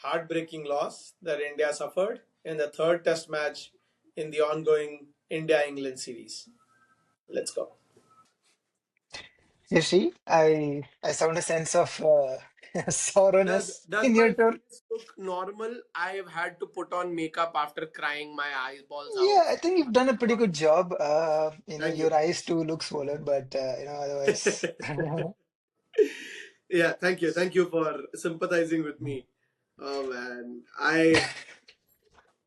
heartbreaking loss that India suffered in the third test match in the ongoing India England series. Let's go. You see, I found a sense of Does sorrowness does in my your tone. face look normal? I've had to put on makeup after crying my eyeballs out Yeah, I for think you've done a pretty good job. thank you. Your eyes too look swollen, but otherwise. Yeah, thank you. Thank you for sympathizing with me. Oh man. I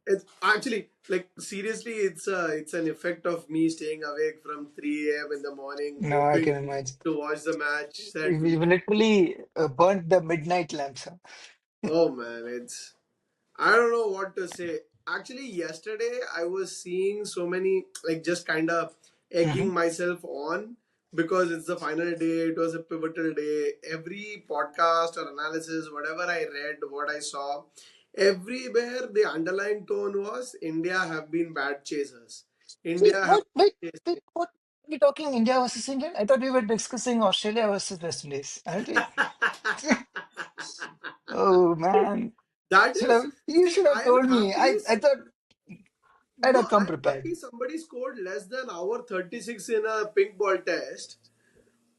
it's actually like seriously it's an effect of me staying awake from 3 a.m. in the morning No, I hoping can imagine. to watch the match that We literally burnt the midnight lamps. Huh? oh man, it's I don't know what to say. Actually, yesterday I was seeing so many, like, just kind of Hmm. egging myself on because it's the final day, it was a pivotal day. Every podcast or analysis, whatever I read, what I saw, everywhere the underlying tone was India have been bad chasers. Wait, India have what? Wait, chased wait, what? Are we talking India versus England? I thought we were discussing Australia versus West Indies, aren't we? Oh man, that is, you see, should have I am told me. happy. I thought I'd No, have come I'm prepared. happy somebody scored less than hour 36 in a pink ball test.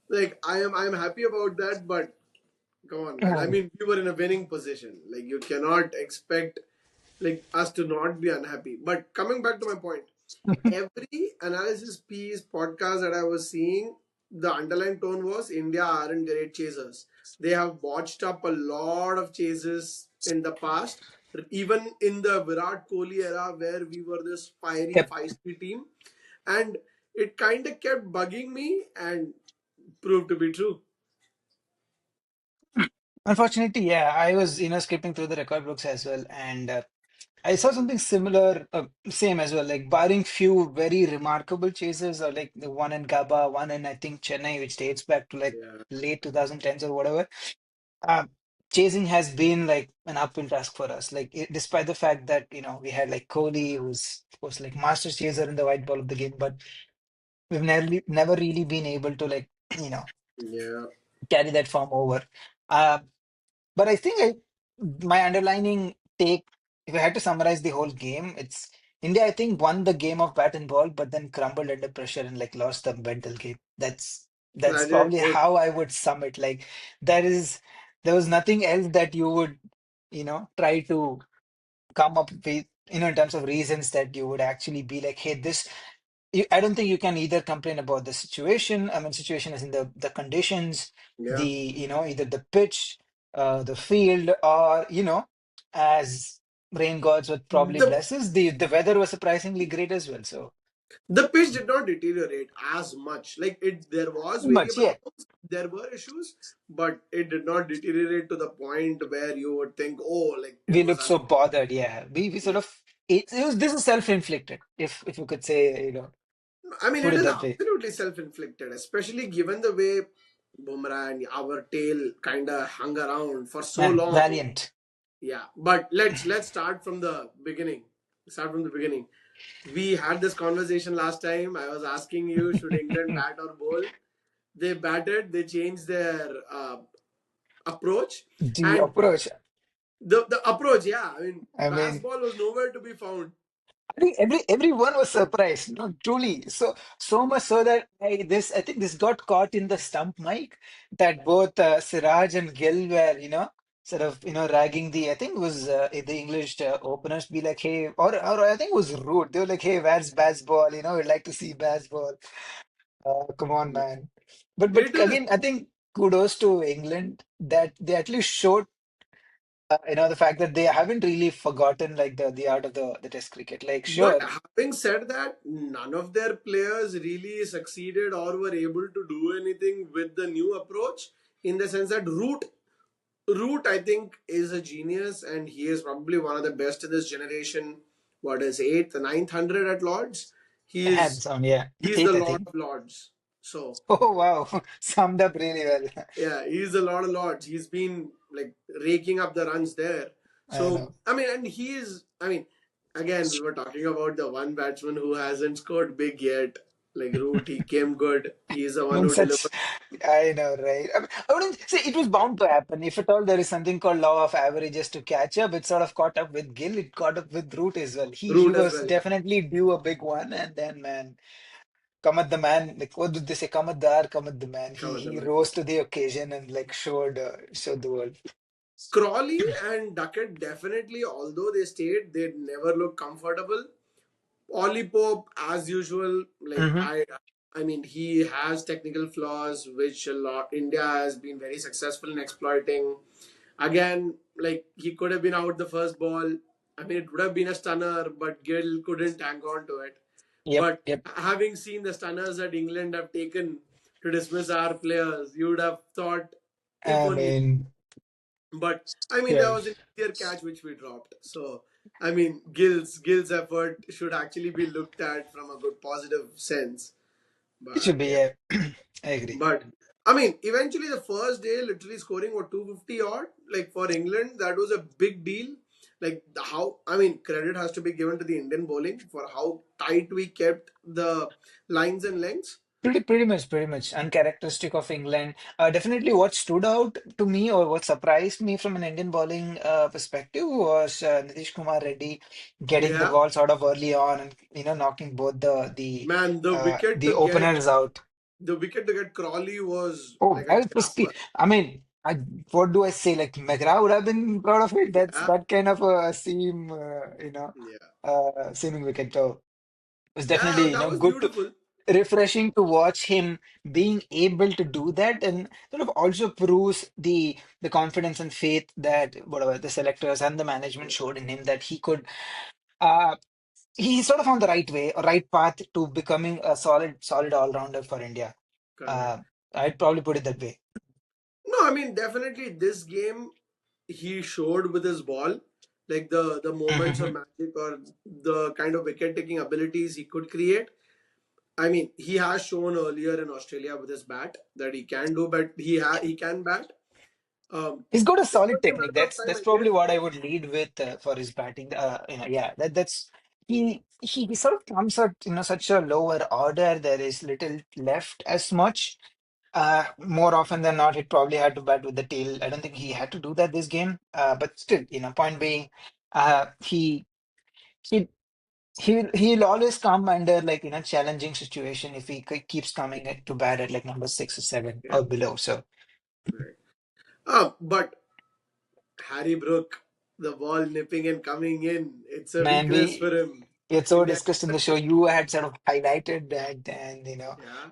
Like I'm happy about that, but come on, man. I Hmm. mean, we were in a winning position. Like you cannot expect like us to not be unhappy. But coming back to my point, every analysis piece podcast that I was seeing, the underlying tone was India aren't great chasers. They have botched up a lot of chases in the past, even in the Virat Kohli era where we were this fiery, Yep. feisty team. And it kind of kept bugging me and proved to be true. Unfortunately, yeah, I was skipping through the record books as well, and I saw something similar, same as well. Like barring few very remarkable chases, or like the one in Gaba, one in I think Chennai, which dates back to like Yeah. late 2010s or whatever. Uh, Chasing has been like an uphill task for us. Like despite the fact that we had like Kohli, who's of course like master chaser in the white ball of the game, but we've never really been able to like you know Yeah. carry that form over. Uh, but I think my underlining take, if I had to summarize the whole game, it's India, I think, won the game of bat and ball, but then crumbled under pressure and like lost the mental game. That's Tragic. probably how I would sum it. Like there is there was nothing else that you would, try to come up with, in terms of reasons that you would actually be like, hey, I don't think you can either complain about the situation. I mean, situation is in the conditions, Yeah. either the pitch, the field, or as rain gods would probably The bless us, the weather was surprisingly great as well. So, the pitch did not deteriorate as much. Like it there was but variable yeah, amounts, there were issues, but it did not deteriorate to the point where you would think, oh, like it we was look so unfair. bothered. Yeah, we sort of it was this is self-inflicted, if you could say, I mean, put it it is that way. absolutely self-inflicted, especially given the way Bumrah and our tail kind of hung around for so Man, long. valiant. Yeah, but let's start from the beginning. Start from the beginning. We had this conversation last time. I was asking you, should England bat or bowl? They batted. They changed their approach, The and approach. the approach. Yeah, I mean, I mean, baseball was nowhere to be found. I think everyone was surprised, no, truly. So much so that I think this got caught in the stump mic that both Siraj and Gill were, sort of, ragging I think it was the English openers be like, hey, or I think it was Root. They were like, hey, where's baseball? We'd like to see baseball. Come on, man. But It is. again, I think kudos to England that they at least showed, the fact that they haven't really forgotten like the art of the Test cricket. Like, But sure. having said that, none of their players really succeeded or were able to do anything with the new approach. In the sense that Root, I think, is a genius, and he is probably one of the best in this generation. What is eighth, ninth hundred at Lords? He is Hands on, yeah. he's the Eighth, I Lord think. of Lords. So Oh, wow. Summed up really well. yeah, he's a lot of Lords. He's been like raking up the runs there. I So know. I mean, and he is. I mean, again, we were talking about the one batsman who hasn't scored big yet. Like Root, he came good. He's the I one mean, who such delivered. I know, right? I wouldn't say it was bound to happen. If at all there is something called law of averages to catch up, it sort of caught up with Gill. It caught up with Root as well. He Root as was well, yeah. definitely due a big one, and then man, Kamat the man, like what did they say? Kamat Dar, Kamat the man. He Cover the he man. rose to the occasion and like showed the world. Crawley and Duckett definitely, although they stayed, they never looked comfortable. Ollie Pope, as usual, like Hmm. I mean, he has technical flaws which a lot India has been very successful in exploiting. Again, like he could have been out the first ball. I mean, it would have been a stunner, but Gill couldn't hang on to it. Yep, But yep. having seen the stunners that England have taken to dismiss our players, you would have thought if I only. mean, But I mean, there yeah, was an easier catch which we dropped. So I mean, Gill's effort should actually be looked at from a good positive sense. it But should be. yeah, Yeah, I agree. but I mean, eventually the first day, literally scoring what 250 odd, like for England, that was a big deal. Like how I mean, credit has to be given to the Indian bowling for how tight we kept the lines and lengths. Pretty much uncharacteristic of England. Definitely, what stood out to me or what surprised me from an Indian bowling perspective was Nitish Kumar Reddy getting the Yeah, ball sort of early on and knocking both man, the openers out. the wicket to get Crawley was Oh, like a that was risky. camper. I mean, what do I say? Like McGrath would have been proud of it. That's Yeah, that kind of a yeah, seaming wicket. So it was yeah. definitely That was good to beautiful. refreshing to watch him being able to do that and sort of also proves the confidence and faith that whatever the selectors and the management showed in him that he could uh he's sort of on the right way or right path to becoming a solid all-rounder for India. Correct. uh I'd probably put it that way. No, I mean definitely this game he showed with his ball, like the moments of Hmm. magic or the kind of wicket taking abilities he could create. I mean, he has shown earlier in Australia with his bat that he can do, but he can bat. He's got a It's solid only a technique. matter of time, That's I guess. probably what I would lead with for his batting. Yeah, that's he sort of comes at such a lower order. There is little left as much. More often than not, he probably had to bat with the tail. I don't think he had to do that this game. But still, point being, he he he'll always come under like challenging situation if he keeps coming to bat at like number 6 or 7 Yeah, or below. So right. But Harry Brook, the ball nipping and coming in, it's a man, weakness for him. we had so India, discussed in the show. You had sort of highlighted that, and yeah.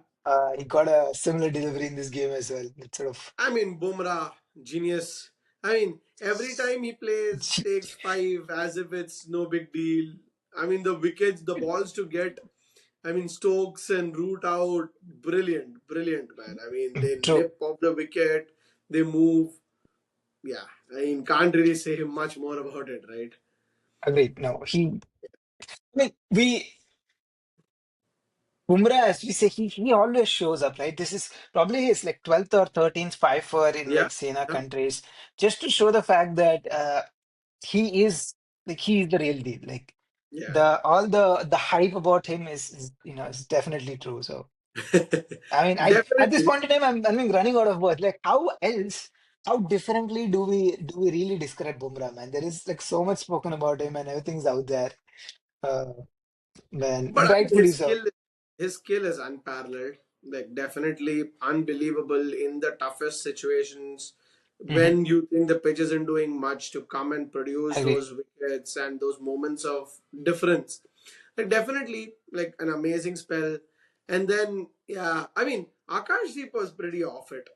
he got a similar delivery in this game as well. It's sort of I mean, Bumrah, genius. I mean, every time he plays, takes five as if it's no big deal. I mean, the wickets, the balls to get. I mean, Stokes and Root out, brilliant, brilliant, man. I mean, they true. nip off the wicket, they move. Yeah, I mean, can't really say much more about it, right? Agreed. No, I mean, Bumrah, as we say, he always shows up, right? This is probably his like 12th or 13th five for in Yeah, like Sena yeah, countries, just to show the fact that he is he is the real deal. Like yeah. the all the hype about him is definitely true. So I mean, I at this Definitely. point in time, I'm running out of words. Like how else? How differently do we really describe Bumrah, man? There is like so much spoken about him and everything's out there, uh, man, But and I mean, rightfully so. his skill is unparalleled. Like definitely unbelievable in the toughest situations Hmm. when you think the pitch isn't doing much to come and produce Agree. those wickets and those moments of difference. Like definitely like an amazing spell. And then yeah, I mean Akashdeep was pretty off it.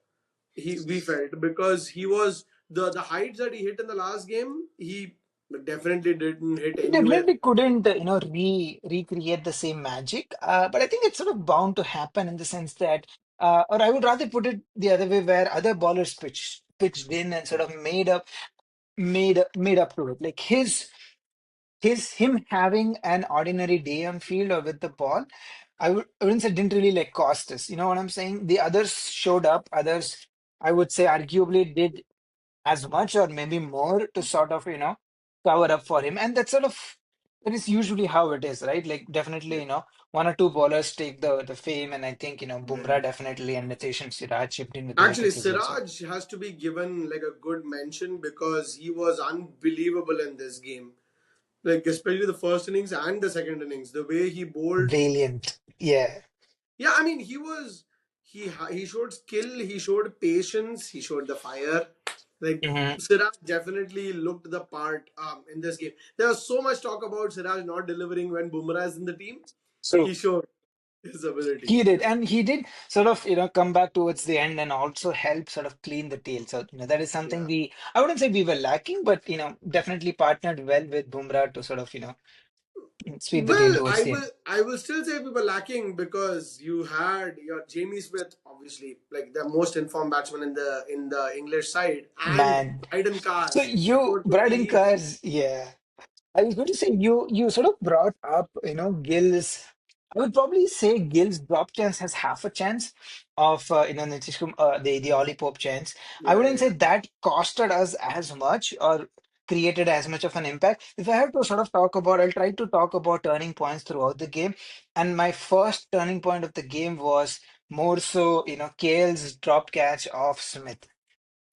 We felt because he was the heights that he hit in the last game, he definitely didn't hit He anywhere. definitely couldn't, recreate the same magic. But I think it's sort of bound to happen in the sense that, or I would rather put it the other way, where other ballers pitched in and sort of made up to it. Like him having an ordinary day on field or with the ball, I wouldn't say didn't really like cost us. You know what I'm saying? The others showed up. Others, I would say, arguably did as much or maybe more to sort of cover up for him, and that sort of that is usually how it is, right? Like definitely, Yeah. one or two bowlers take the fame, and I think Yeah. Bumrah definitely and Nitesh and Siraj chipped in with Actually, wickets as well. So Siraj has to be given like a good mention because he was unbelievable in this game. Like especially the first innings and the second innings, the way he bowled. valiant, yeah. Yeah, I mean he showed skill, he showed patience, he showed the fire. Like Hmm. Siraj definitely looked the part in this game. There was so much talk about Siraj not delivering when Bumrah is in the team. He So showed his ability. he did, and he did sort of come back towards the end and also help sort of clean the tail. So that is something Yeah. I wouldn't say we were lacking, but definitely partnered well with Bumrah to sort of sweep the tail Well, towards I the will end. I will still say we were lacking because you had your Jamie Smith, obviously, like the most informed batsman in the English side, and Man, Bryden so Cars. you, Scored Braden 50. Cars, yeah. I was going to say you sort of brought up, Gill's. I would probably say Gill's drop chance has half a chance of Nitish the Ollie Pope chance. I Yeah, wouldn't say yeah, that costed us as much or created as much of an impact. If I have to sort of talk about, I'll try to talk about turning points throughout the game. And my first turning point of the game was more so, Kale's drop catch of Smith.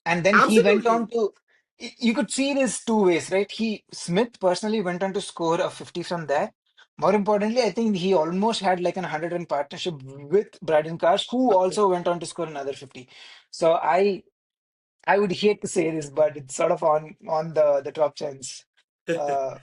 And then he went on absolutely. to, you could see it as two ways, right? Smith personally went on to score a 50 from there. More importantly, I think he almost had like an 100 run partnership with Braden Cars, who also went on to score another 50. So I would hate to say this, but it's sort of on the top chance,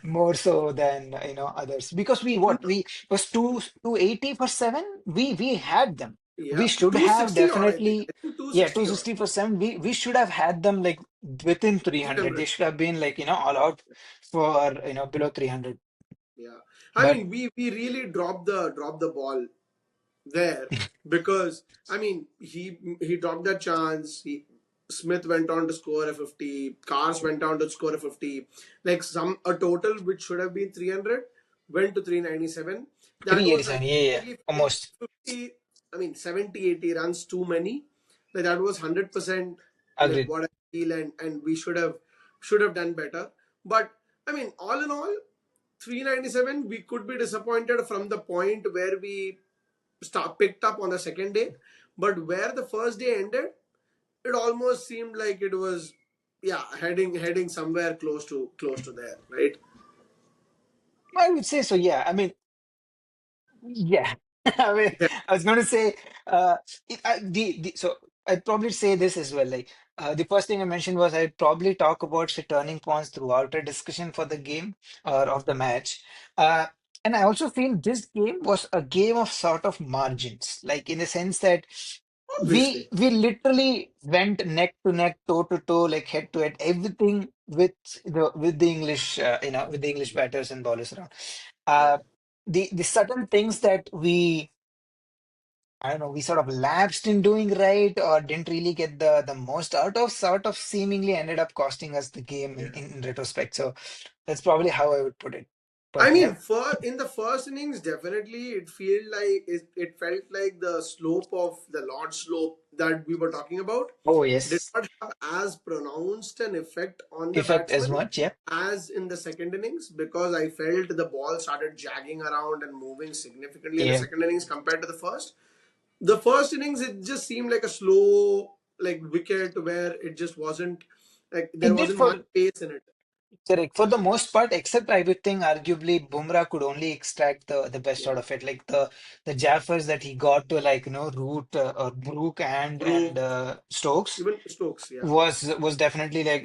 more so than others, because we was 280 for seven. We had them. Yeah, We should have 260 odd, I think. definitely, I think yeah, 260 odd. 260 for seven. We should have had them like within 300. 300. They should have been like all out for below 300. Yeah. I But mean, we really dropped the ball there because I mean he dropped that chance. Smith went on to score a 50. Cars went on to score a 50. Like a total which should have been 300 went to 397. That was, I 387, yeah, yeah, really felt almost 50. I mean 70, 80 runs too many. Like that was 100% like agreed. what I feel, and we should have done better. But I mean, all in all, 397 we could be disappointed from the point where we picked up on the second day, but where the first day ended, it almost seemed like it was, yeah, heading somewhere close to there, right? I would say so. Yeah, I mean, yeah, I mean, Yeah, I was going to say, so I'd probably say this as well. Like, the first thing I mentioned was I'd probably talk about the turning points throughout a discussion for the game or of the match. Uh, and I also feel this game was a game of sort of margins, like in the sense that we obviously. we literally went neck to neck, toe to toe, like head to head, everything with the English, with the English batters and bowlers around. Yeah. Uh, the certain things that I don't know, we sort of lapsed in doing right or didn't really get the most out of, sort of seemingly ended up costing us the game in, Yeah. in, in retrospect. So that's probably how I would put it. I But mean, yeah. in the first innings, definitely it felt like the slope of the Lord slope that we were talking about Oh, did yes. not have as pronounced an effect on the Effect as batsman much, yeah. as in the second innings, because I felt the ball started jagging around and moving significantly in the Yeah. second innings compared to the first. The first innings, it just seemed like a slow, like wicket where it just wasn't, like there It did wasn't much for pace in it. Correct. For the most part, except I would think arguably Bumrah could only extract the best out Yeah. of it. Like the Jaffers that he got to like, Root or Brook and Broke, Stokes even Stokes, yeah. was definitely like,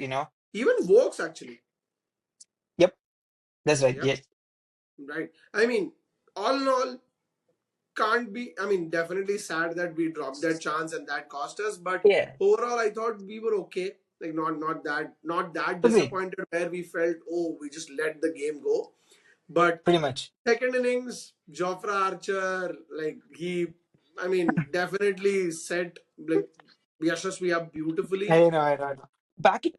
Even Vokes, actually. yep, that's right. Yeah, Yeah. right. I mean, all in all, can't be. I mean, definitely sad that we dropped that chance and that cost us. But Yeah. overall, I thought we were okay. Like not that Agreed. disappointed where we felt, oh, we just let the game go. But Pretty much. second innings, Jofra Archer, like I mean, definitely set like Yashasvi up beautifully. I know. Back in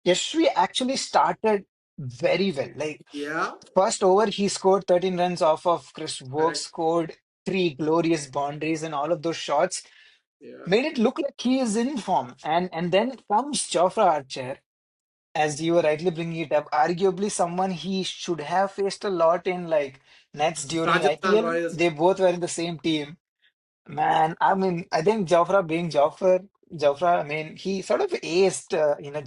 Yashvi actually started very well. Like Yeah, first over, he scored 13 runs off of Chris Woke, correct. scored three glorious boundaries, and all of those shots Yeah, made it look like he is in form. And then comes Jofra Archer. as you were rightly bringing it up, arguably someone he should have faced a lot in like Nets during Rajasthan IPL. Royals. They both were in the same team. Man, I mean, I think Jofra being Jofra, I mean, he sort of aced,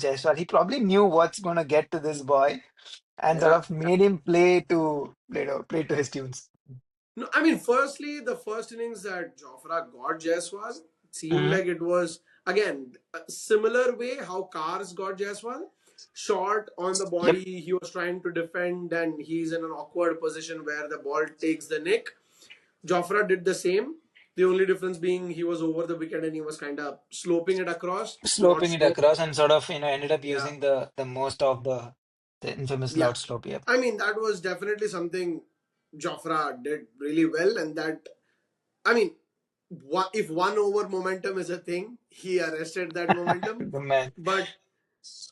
Jaiswal. He probably knew what's going to get to this boy and sort Yeah. of made him play to his tunes. No, I mean, firstly, the first innings that Jofra got Jaiswal seemed Hmm. like it was, again, a similar way how Cars got Jaiswal. Short on the Yep, body, he was trying to defend, and he's in an awkward position where the ball takes the nick. Jofra did the same. The only difference being he was over the wicket and he was kind of sloping it across, not sloping it slow. across and sort of, ended up Yeah, using the most of the infamous yeah. loud slope. Yep. I mean, that was definitely something Jofra did really well, and that, I mean, if one over momentum is a thing, he arrested that momentum. The man. But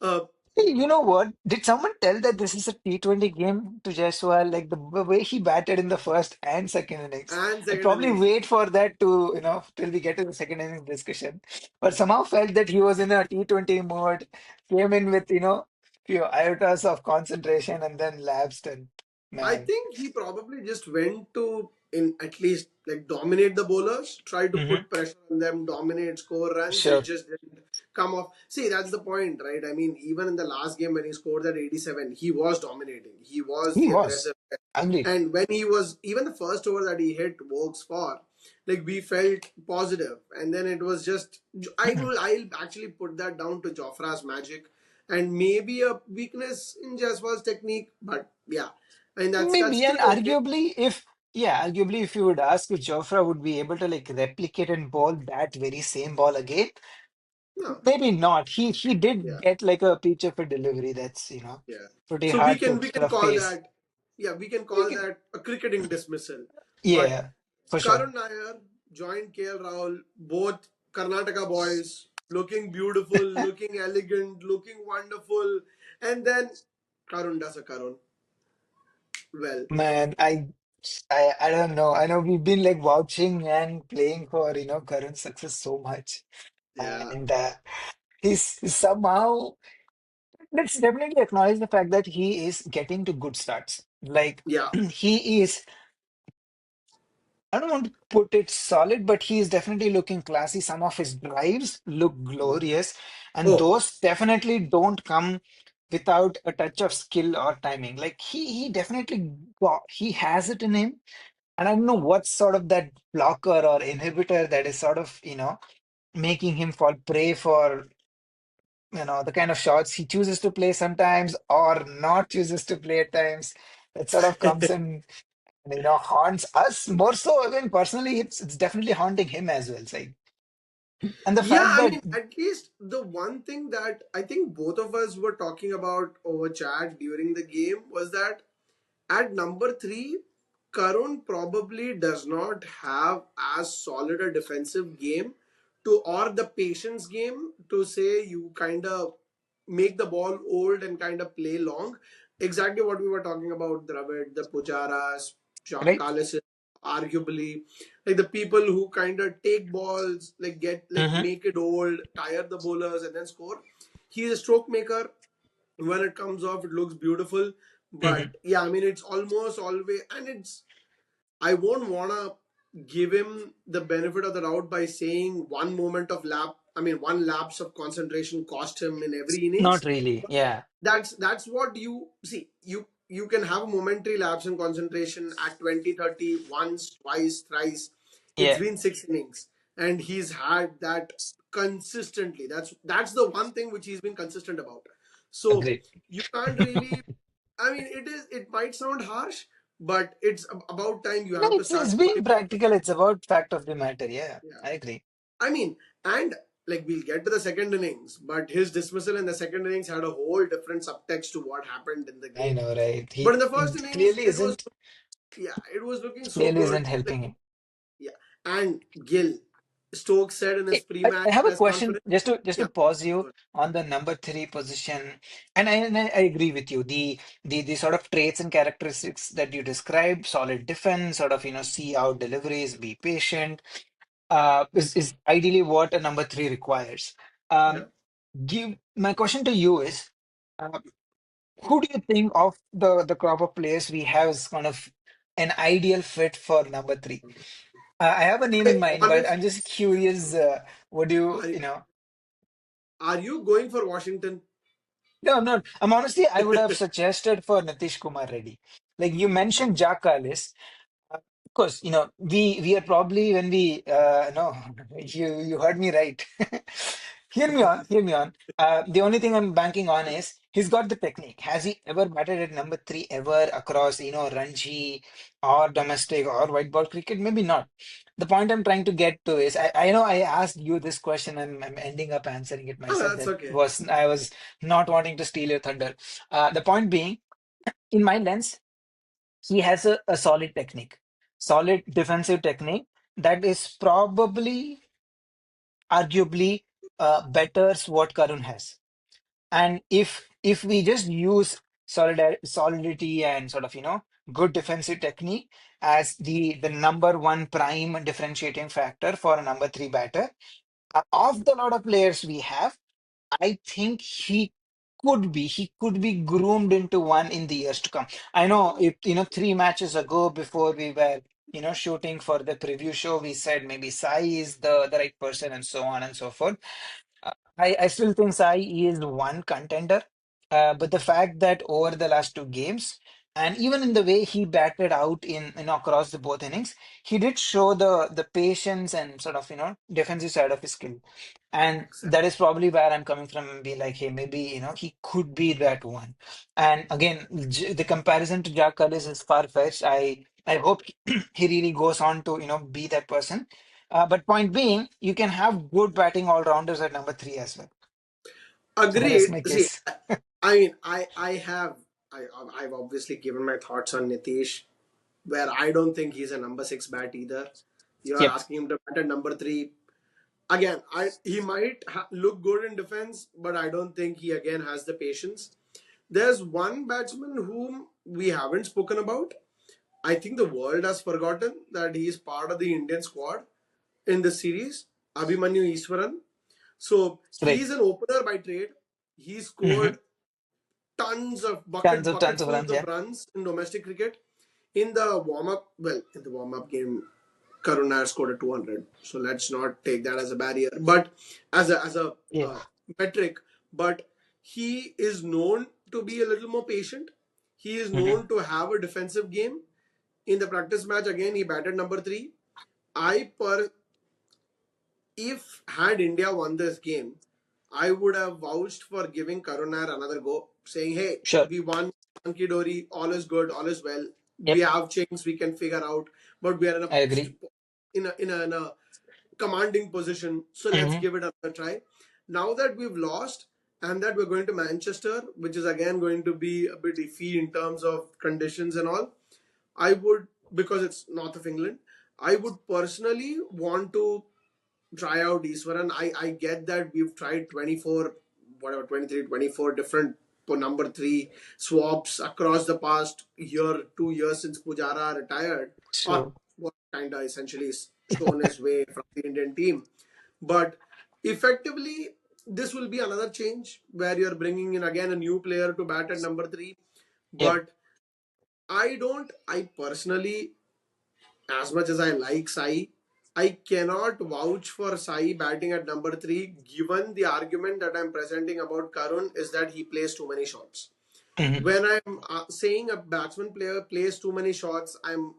uh, Hey, you know what? Did someone tell that this is a T20 game to Jaiswal? Like the way he batted in the first and second innings. and I'd second probably innings, wait for that to, till we get to the second innings discussion. But somehow felt that he was in a T20 mode, came in with, few iotas of concentration and then lapsed and I man. think he probably just went to in at least like dominate the bowlers, try to Hmm. put pressure on them, dominate, score runs. It Sure. just didn't come off. See, that's the point, right? I mean, even in the last game when he scored that 87, he was dominating. He was He the was. aggressive. Agreed. And when he was even the first over that he hit Vokes for, like we felt positive, and then it was just I'll actually put that down to Jofra's magic, and maybe a weakness in Jaiswal's technique, but yeah, and that's Maybe, still and okay. arguably, if you would ask if Jofra would be able to like replicate and bowl that very same ball again, No, maybe not. He did yeah, get like a pitch of a delivery that's, yeah. pretty So we hard can to we sort can of call pace. that, yeah, we can You call can, that a cricketing dismissal. But yeah, for sure. Karun Nair joined KL Rahul, both Karnataka boys, looking beautiful, looking elegant, looking wonderful, and then Karun does a Karun. Well, Man, I don't know. I know we've been like vouching and playing for, current success so much. yeah, And he's somehow let's definitely acknowledge the fact that he is getting to good starts. Like yeah. he is, I don't want to put it solid, but he is definitely looking classy. Some of his drives look glorious, and Oh, those definitely don't come without a touch of skill or timing. Like he definitely he has it in him, and I don't know what's sort of that blocker or inhibitor that is sort of, making him fall prey for, the kind of shots he chooses to play sometimes or not chooses to play at times. That sort of comes in, haunts us more so. I mean, personally, it's definitely haunting him as well. It's like, and the yeah. fact I that mean, at least the one thing that I think both of us were talking about over chat during the game was that at number three, Karun probably does not have as solid a defensive game to or the patience game to say you kind of make the ball old and kind of play long. Exactly what we were talking about, Dravid, the Pujaras, right? Kallis, arguably, like the people who kind of take balls, like get like Hmm. make it old, tire the bowlers, and then score. He's a stroke maker. When it comes off, it looks beautiful. Hmm. But yeah, I mean, it's almost always, and it's, I won't wanna give him the benefit of the doubt by saying one moment of one lapse of concentration cost him in every Not innings. really. Yeah. That's what you see. You can have a momentary lapse in concentration at 20, 30, once, twice, thrice. It's Yeah. been 6 innings, and he's had that consistently. That's the one thing which he's been consistent about. So Agreed. you can't really. I mean, it is. It might sound harsh, but it's about time you No, have to it's start being putting. practical. It's about fact of the matter. Yeah, Yeah. I agree. I mean, and like we'll get to the second innings, but his dismissal in the second innings had a whole different subtext to what happened in the I game. know, right? But in He the first it innings, it was, yeah, it was looking so clearly good. isn't Like, helping him. yeah, and Gill, Stokes said in his Hey, I pre-match have a press question conference. just to Yeah, pause you good. on the number three position, and I agree with you. The sort of traits and characteristics that you described, solid defense, sort of see out deliveries, be patient, is ideally what a number three requires. Yeah, Um, give my question to you is. Uh, who do you think of the crop of players we have is kind of an ideal fit for number three? I have a name in mind, but I'm Honest, just curious. What do you, are, you know? are you going for Washington? No, I'm not. I'm honestly, I would have suggested for Nitish Kumar Reddy. Like you mentioned, Jack Carlis. Of course, we are probably when we no, you heard me right. Hear me on, hear me on. The only thing I'm banking on is he's got the technique. Has he ever batted at number three ever across, Ranji or domestic or white ball cricket? Maybe not. The point I'm trying to get to is I know I asked you this question. I'm ending up answering it Ah, myself. that's That okay. was I was not wanting to steal your thunder. The point being, in my lens, he has a solid technique, solid defensive technique that is probably, arguably, betters what Karun has. And if we just use solidity and sort of good defensive technique as the number one prime differentiating factor for a number three batter, of the lot of players we have, I think he could be groomed into one in the years to come. I know if 3 matches ago before we were shooting for the preview show, we said maybe Sai is the right person and so on and so forth. I still think Sai is one contender, but the fact that over the last two games, and even in the way he batted out in across the both innings, he did show the patience and sort of defensive side of his skill, and that is probably where I'm coming from and be like, hey, maybe he could be that one. And again, the comparison to Jack Cullis is far-fetched. I hope he really goes on to be that person. But point being, you can have good batting all-rounders at number three as well. I rest Agreed. my See, case. I mean, I've obviously given my thoughts on Nitish, where I don't think he's a number six bat either. You are Yep. asking him to bat at number three. Again, he might look good in defense, but I don't think he again has the patience. There's one batsman whom we haven't spoken about. I think the world has forgotten that he is part of the Indian squad in this series, Abhimanyu Easwaran. So Right. he's an opener by trade. He Hmm. scored tons of Tons of bucketfuls runs. of Yeah. runs in domestic cricket. In the warm up, well, in the warm up game, Karuna scored a 200. So let's not take that as a barrier, but as a Yeah. metric. But he is known to be a little more patient. He is Hmm. known to have a defensive game. In the practice match, again, he batted number three. I per if had India won this game, I would have vouched for giving Karunar another go, saying, "Hey, Sure. we won Monkey Dory, all is good, all is well. We Yep. have things we can figure out, but we are I agree. in a commanding position. So let's Hmm. give it another try." Now that we've lost and that we're going to Manchester, which is again going to be a bit iffy in terms of conditions and all, I would, because it's north of England, I would personally want to try out Eastwaran. I get that we've tried 24, whatever, 23, 24 different number three swaps across the past year, 2 years since Pujara retired, or So what kind of essentially shown his way from the Indian team. But effectively, this will be another change where you're bringing in again a new player to bat at number three. yep. But I personally, as much as I like Sai, I cannot vouch for Sai batting at number three, given the argument that I'm presenting about Karun is that he plays too many shots. Hmm. When I'm saying a batsman player plays too many shots, I'm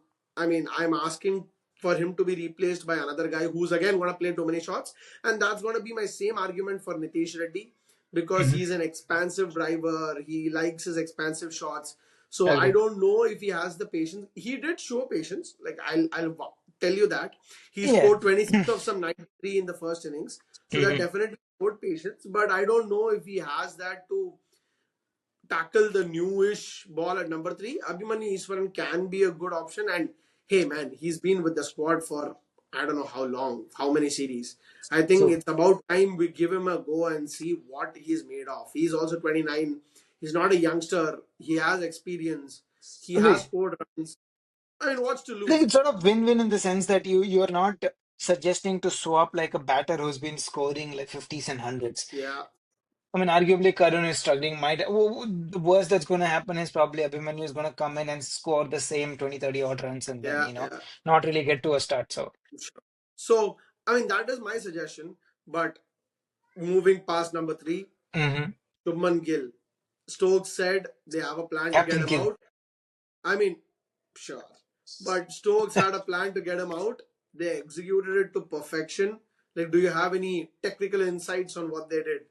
asking for him to be replaced by another guy who's again going to play too many shots, and that's going to be my same argument for Nitish Reddy because Hmm. he's an expansive driver. He likes his expansive shots. So I Agree. don't know if he has the patience. He did show patience. Like I'll tell you that he Yeah. scored 26 of some 93 in the first innings. So that Hmm. definitely showed patience. But I don't know if he has that to tackle the newish ball at number three. Abhimanyu Easwaran can be a good option. And hey, man, he's been with the squad for I don't know how long, how many series. I think True. it's about time we give him a go and see what he's made of. He's also 29. He's not a youngster. He has experience. He has Agreed. scored runs. I mean, what's to I think lose? it's sort of win-win in the sense that you're not suggesting to swap like a batter who's been scoring like 50s and hundreds. Yeah, I mean, arguably, Karun is struggling. The worst that's going to happen is probably Abhimanyu is going to come in and score the same 20, 30 odd runs and then, Yeah, yeah. not really get to a start. So, Sure. So, I mean, that is my suggestion. But moving past number three, mhm. Shubman Gill. Stokes said they have a plan to get Captain him Gill. out. I mean, sure. But Stokes had a plan to get him out. They executed it to perfection. Like, do you have any technical insights on what they did?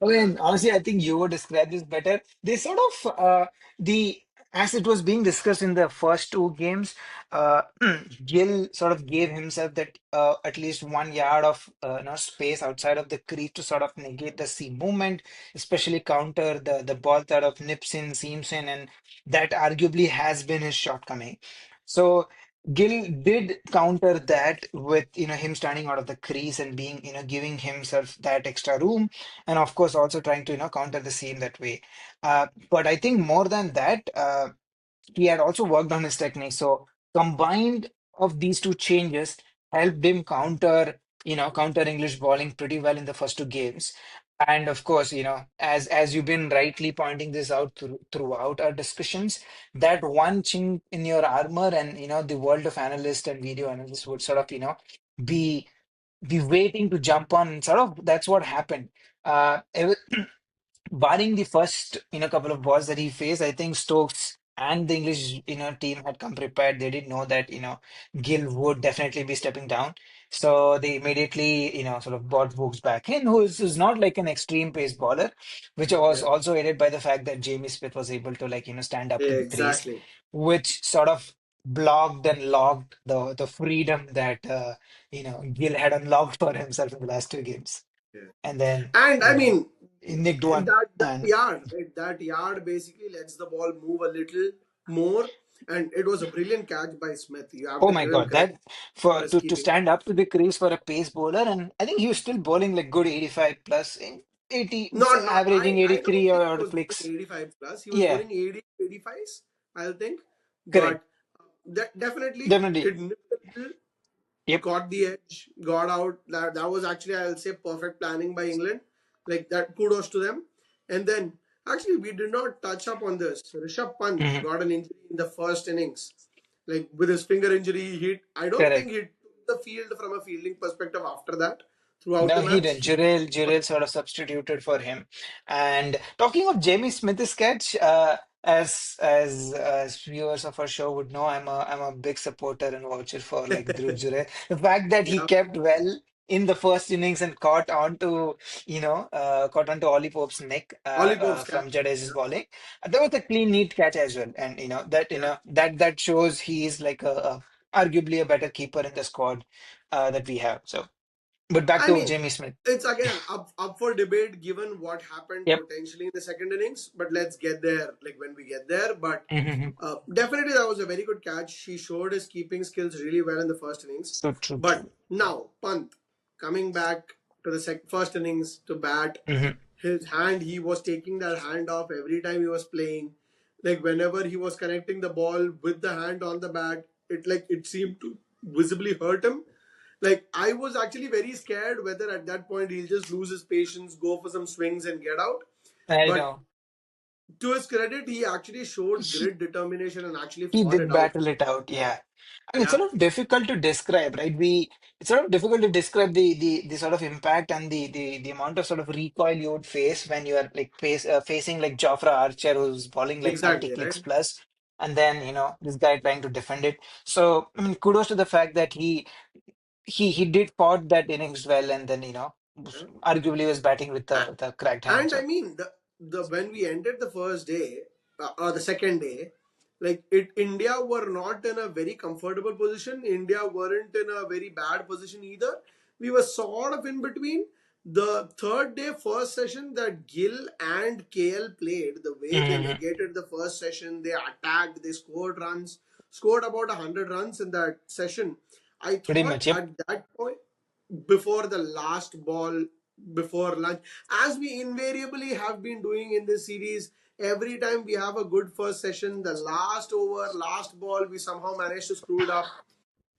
I mean, honestly, I think you would describe this better. They sort of the as it was being discussed in the first two games, uh, Gill sort of gave himself that at least 1 yard of space outside of the crease to sort of negate the seam movement, especially counter the ball that of nips in, seams in, and that arguably has been his shortcoming. So Gill did counter that with him standing out of the crease and being giving himself that extra room and of course also trying to counter the seam that way. But I think more than that, he had also worked on his technique. So combined of these two changes helped him counter English bowling pretty well in the first two games. And of course, as you've been rightly pointing this out throughout our discussions, that one chink in your armor and the world of analysts and video analysts would sort of be be waiting to jump on. And sort of that's what happened. Barring the first couple of balls that he faced, I think Stokes and the English team had come prepared. They did know that Gill would definitely be stepping down, so they immediately sort of brought Wooks back in, who's not like an extreme pace bowler, which was Yeah, also aided by the fact that Jamie Smith was able to like stand up to yeah, the crease, exactly. which sort of blocked and logged the freedom that Gill had unlocked for himself in the last two games, Yeah. and then And I mean, he nicked one. that And yard, right? That yard basically lets the ball move a little more, and it was a brilliant catch by Smith. You have oh to my give him God, credit that for for his to keeping. stand up to the crease for a pace bowler, and I think he was still bowling like good 85 plus in 80, Not. averaging I don't 83 think or he out of was flicks. bowling 85 plus. He was Yeah, bowling 80, 85s, I think. correct. But that definitely Definitely. it nipped a little, Yep. got the edge, got out. That was actually, I'll say, perfect planning by England. Like that, kudos to them. And then actually we did not touch up on this. Rishabh Pant Hmm. got an injury in the first innings. Like with his finger injury, I don't think Correct. he took the field from a fielding perspective after that throughout No, the he match. didn't. Jurel sort of substituted for him. And talking of Jamie Smith's sketch, as viewers of our show would know, I'm a big supporter and watcher for like Dhruv Jurel. The fact that he Yeah, kept well in the first innings and caught onto Ollie Pope's neck Ollie Pope's from catch. Jadeja's Yeah, bowling. That was a clean, neat catch as well. And yeah. that shows he is like arguably a better keeper in the squad that we have. So. But back I to mean, Jamie Smith. it's again up for debate given what happened Yep. potentially in the second innings. But let's get there, like when we get there. But Hmm. definitely that was a very good catch. He showed his keeping skills really well in the first innings. So true, But true. now Pant coming back to the first innings to bat, Hmm. his hand, he was taking that hand off every time he was playing. Like whenever he was connecting the ball with the hand on the bat, it seemed to visibly hurt him. Like I was actually very scared whether at that point he'll just lose his patience, go for some swings and get out. I But know. to his credit, he actually showed He, great determination and actually he fought did it out. battle it out, yeah. And it's Yeah, sort of difficult to describe, right? It's sort of difficult to describe the sort of impact and the amount of sort of recoil you would face when you are like facing like Jofra Archer who's bowling like 90 exactly, clicks right? plus, and then this guy trying to defend it. So I mean, kudos to the fact that he did fought that innings well, and then Yeah. arguably was batting with the cracked hand. And I So. mean, the when we ended the first day or the second day, like it, India were not in a very comfortable position. India weren't in a very bad position either. We were sort of in between. The third day, first session that Gill and KL played, the way they Mhm. negated the first session, they attacked, they scored runs, scored about 100 runs in that session. I Pretty thought much, yep. at that point, before the last ball, before lunch, as we invariably have been doing in this series. Every time we have a good first session, the last over, last ball, we somehow manage to screw it up.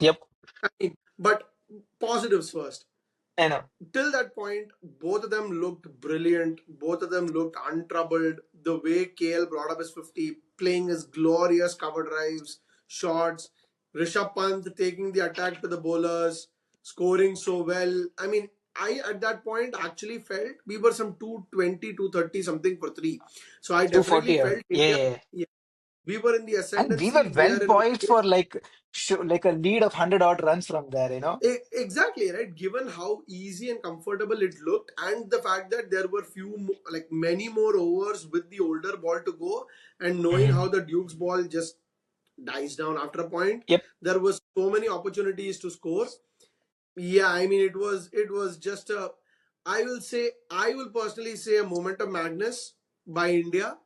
Yep. I mean, but positives first. I know. Till that point, both of them looked brilliant. Both of them looked untroubled. The way KL brought up his 50, playing his glorious cover drives, shots, Rishabh Pant taking the attack to the bowlers, scoring so well. I mean, I at that point actually felt we were some 220, 230 something for three. So I definitely 240 odd. felt Yeah, India, yeah, yeah. yeah, we were in the And we were ascendancy well there in a poised way. for like a lead of 100 odd runs from there, you know? Exactly right. Given how easy and comfortable it looked, and the fact that there were like many more overs with the older ball to go, and knowing Mhm. how the Duke's ball just dies down after a point, Yep. there was so many opportunities to score. Yeah, I mean it was just a. I will personally say a moment of madness by India.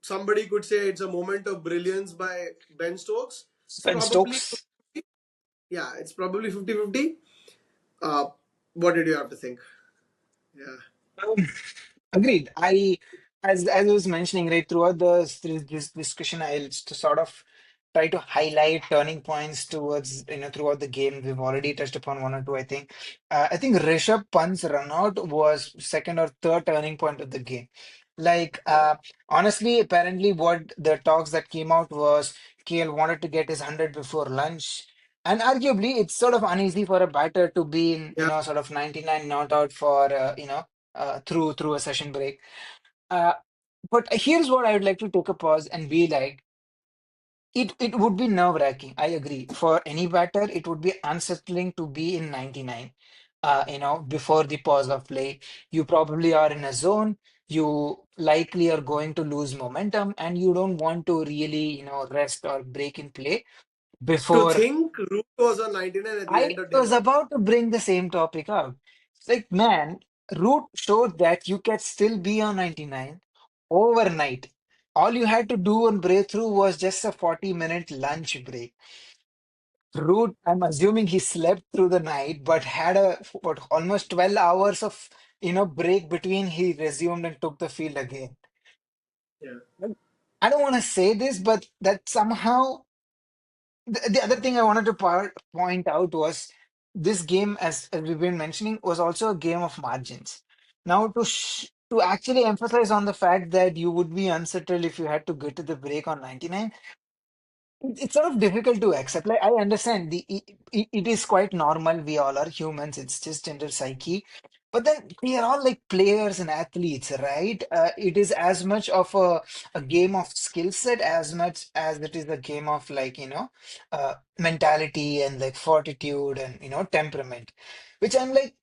Somebody could say it's a moment of brilliance by Ben Stokes. It's Ben probably Stokes. yeah, it's probably 50-50. Uh, what did you have to think? Yeah. Um, Agreed. As I was mentioning, right, throughout this discussion, I'll just sort of try to highlight turning points towards, throughout the game. We've already touched upon one or two, I think. I think Rishabh Pant's run out was second or third turning point of the game. Like, honestly, apparently, what the talks that came out was KL wanted to get his 100 before lunch. And arguably, it's sort of uneasy for a batter to be in, Yeah. sort of 99 not out for, through a session break. Uh, but here's what I would like to take a pause and be like, it would be nerve-wracking. I agree. For any batter, it would be unsettling to be in 99. Before the pause of play, you probably are in a zone. You likely are going to lose momentum, and you don't want to really, rest or break in play To before. think Root was on 99 at the I end of day was one. about to bring the same topic up. It's like, man, Root showed that you can still be on 99 overnight. All you had to do on breakthrough was just a 40-minute lunch break. Root, I'm assuming he slept through the night, but had almost 12 hours of, break between he resumed and took the field again. Yeah. I don't want to say this, but that somehow the other thing I wanted to point out was this game, as we've been mentioning, was also a game of margins. Now, to actually emphasize on the fact that you would be unsettled if you had to get to the break on 99, it's sort of difficult to accept. Like I understand it is quite normal. We all are humans. It's just gender psyche. But then we are all like players and athletes, right? It is as much of a game of skill set as much as it is a game of mentality and like fortitude and temperament. Which I'm like,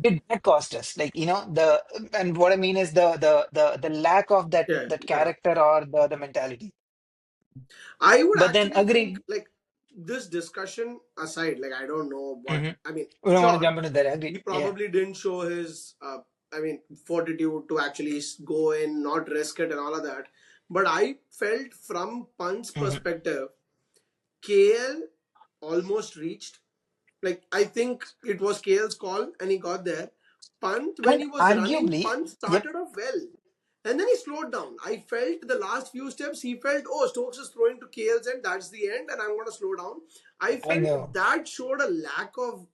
did that cost us? Like, and what I mean is the lack of that Yeah. that Yeah. character or the mentality. I would But then actually think agreed. like this discussion aside, like I don't know what Mhm. I mean. We don't want to Sure, jump into that. he Agree. Yeah. probably didn't show his fortitude to actually go in, not risk it and all of that. But I felt from Pant's Hmm. perspective, KL almost reached. Like I think it was KL's call and he got there. Pant, when And he was running, arguably, Pant yep, started off well. And then he slowed down. I felt the last few steps, he felt, oh, Stokes is throwing to KL's end, that's the end, and I'm going to slow down. I I felt know. that showed a lack of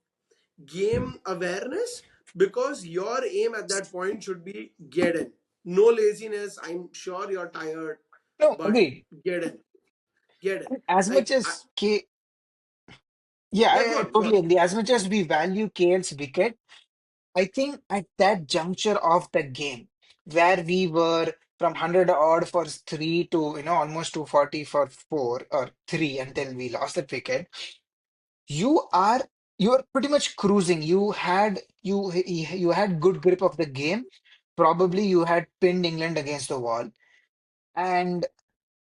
game awareness because your aim at that point should be get in. No laziness. I'm sure you're tired, No, but agreed. get in. Get in. And as much Like, as yeah, yeah, I go on. totally agree. As much as we value KL's wicket, I think at that juncture of the game, where we were from 100 odd for three to almost 240 for four or three until we lost that wicket, you are you are pretty much cruising. You had good grip of the game. Probably you had pinned England against the wall. And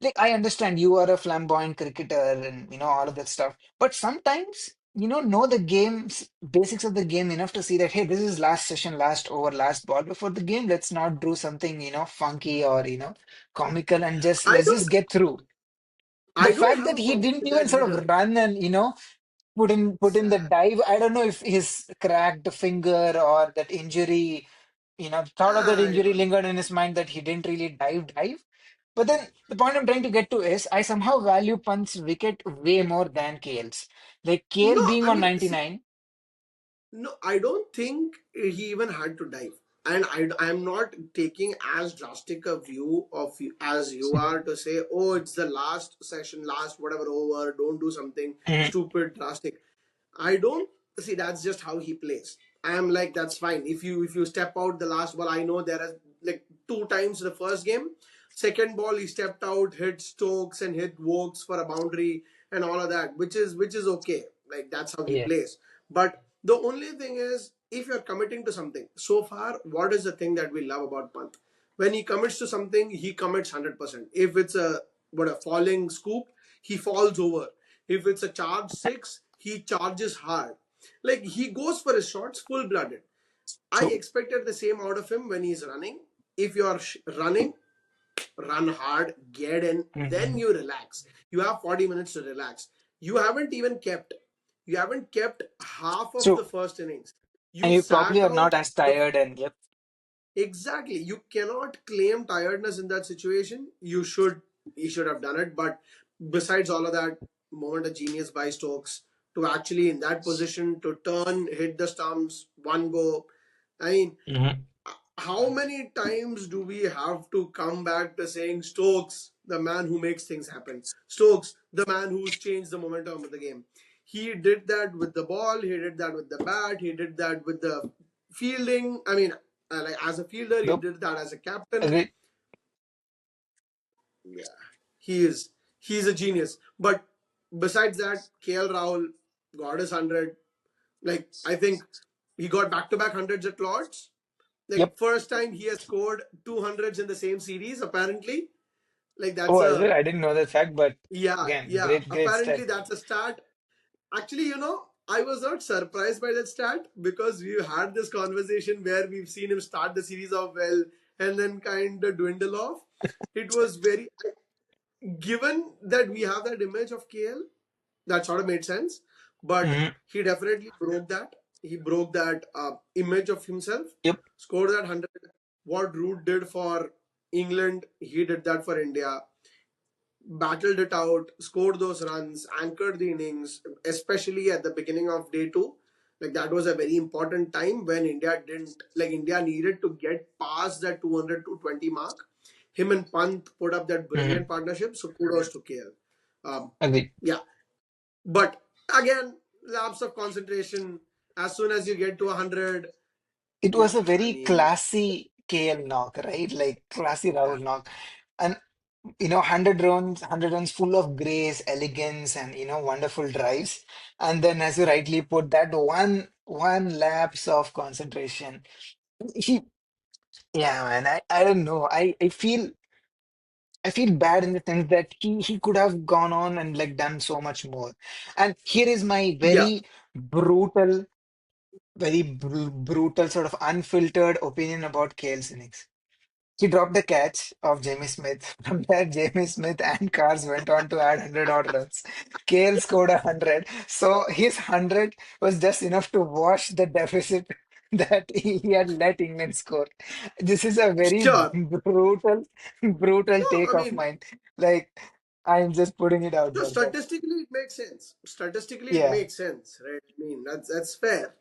like I understand you are a flamboyant cricketer and all of that stuff, but sometimes know the game's basics of the game enough to see that hey, this is last session, last over, last ball before the game. Let's not do something funky or comical and just I let's don't just get through. The I don't fact have that a he problem didn't with even that sort either. of run and put in the Sad. dive. I don't know if his cracked finger or that injury, thought of that Ah, injury lingered in his mind that he didn't really dive. But then the point I'm trying to get to is I somehow value Pant's wicket way more than KL's. Like KL no, being I on mean, see, 99. No, I don't think he even had to dive. And I'm not taking as drastic a view of as you are to say, oh, it's the last session, last whatever over, don't do something Mhm. stupid, drastic. I don't see that's just how he plays. I'm like, that's fine. If you step out the last ball, I know there are like two times the first game. Second ball he stepped out, hit Stokes and hit Wokes for a boundary and all of that, which is okay. Like that's how he Yeah. plays. But the only thing is if you're committing to something, so far, what is the thing that we love about Pant? When he commits to something, he commits 100%. If it's a falling scoop, he falls over. If it's a charge six, he charges hard. Like he goes for his shots full blooded. I True. expected the same out of him when he's running. If you're running, run hard, get in, then Mhm. you relax. You have 40 minutes to relax. You haven't even kept, you haven't kept half of the True. first innings. And You you probably sat are not out as the tired and yep. exactly. You cannot claim tiredness in that situation. You should have done it. But besides all of that, moment of genius by Stokes to actually in that position to turn, hit the stumps, one go. I mean, Mhm. how many times do we have to come back to saying Stokes, the man who makes things happen? Stokes, the man who's changed the momentum of the game. He did that with the ball, he did that with the bat, he did that with the fielding. I mean, like as a fielder, he Yep. did that as a captain. Agreed. Yeah, he's a genius. But besides that, KL Rahul got his 100. Like, I think he got back to back hundreds at Lords. Like Yep. first time he has scored 200s in the same series apparently. Like Oh, that's is it? a I didn't know that fact, but yeah, again, yeah, great apparently start. that's a stat. Actually, I was not surprised by that stat because we had this conversation where we've seen him start the series off well and then kind of dwindle off. It was very given that we have that image of KL, that sort of made sense. But Mhm. he definitely broke that. He broke that image of himself, Yep. scored that 100. What Root did for England, he did that for India. Battled it out, scored those runs, anchored the innings, especially at the beginning of day two. Like that was a very important time when India didn't like India needed to get past that 200 to 20 mark. Him and Pant put up that Mhm. brilliant partnership. So kudos to KL. Agreed. Yeah, but again, lapse of concentration. As soon as you get to 100, It yeah, was a I very mean, classy KL knock, right? Like classy Rahul knock. And 100 runs full of grace, elegance, and wonderful drives. And then, as you rightly put, that one lapse of concentration. He, yeah, man. I don't know. I feel bad in the sense that he could have gone on and like done so much more. And here is my yeah, brutal, brutal sort of unfiltered opinion about Kale's innings. He dropped the catch of Jamie Smith. From there, Jamie Smith and Cars went on to add 100 odd runs. Kale scored 100. So his 100 was just enough to wash the deficit that he had let England score. This is a very sure. brutal No, take I of mean, mine. Like, I'm just putting it out so there, but statistically, it makes sense. Statistically, it yeah, makes sense, right? I mean, that's fair.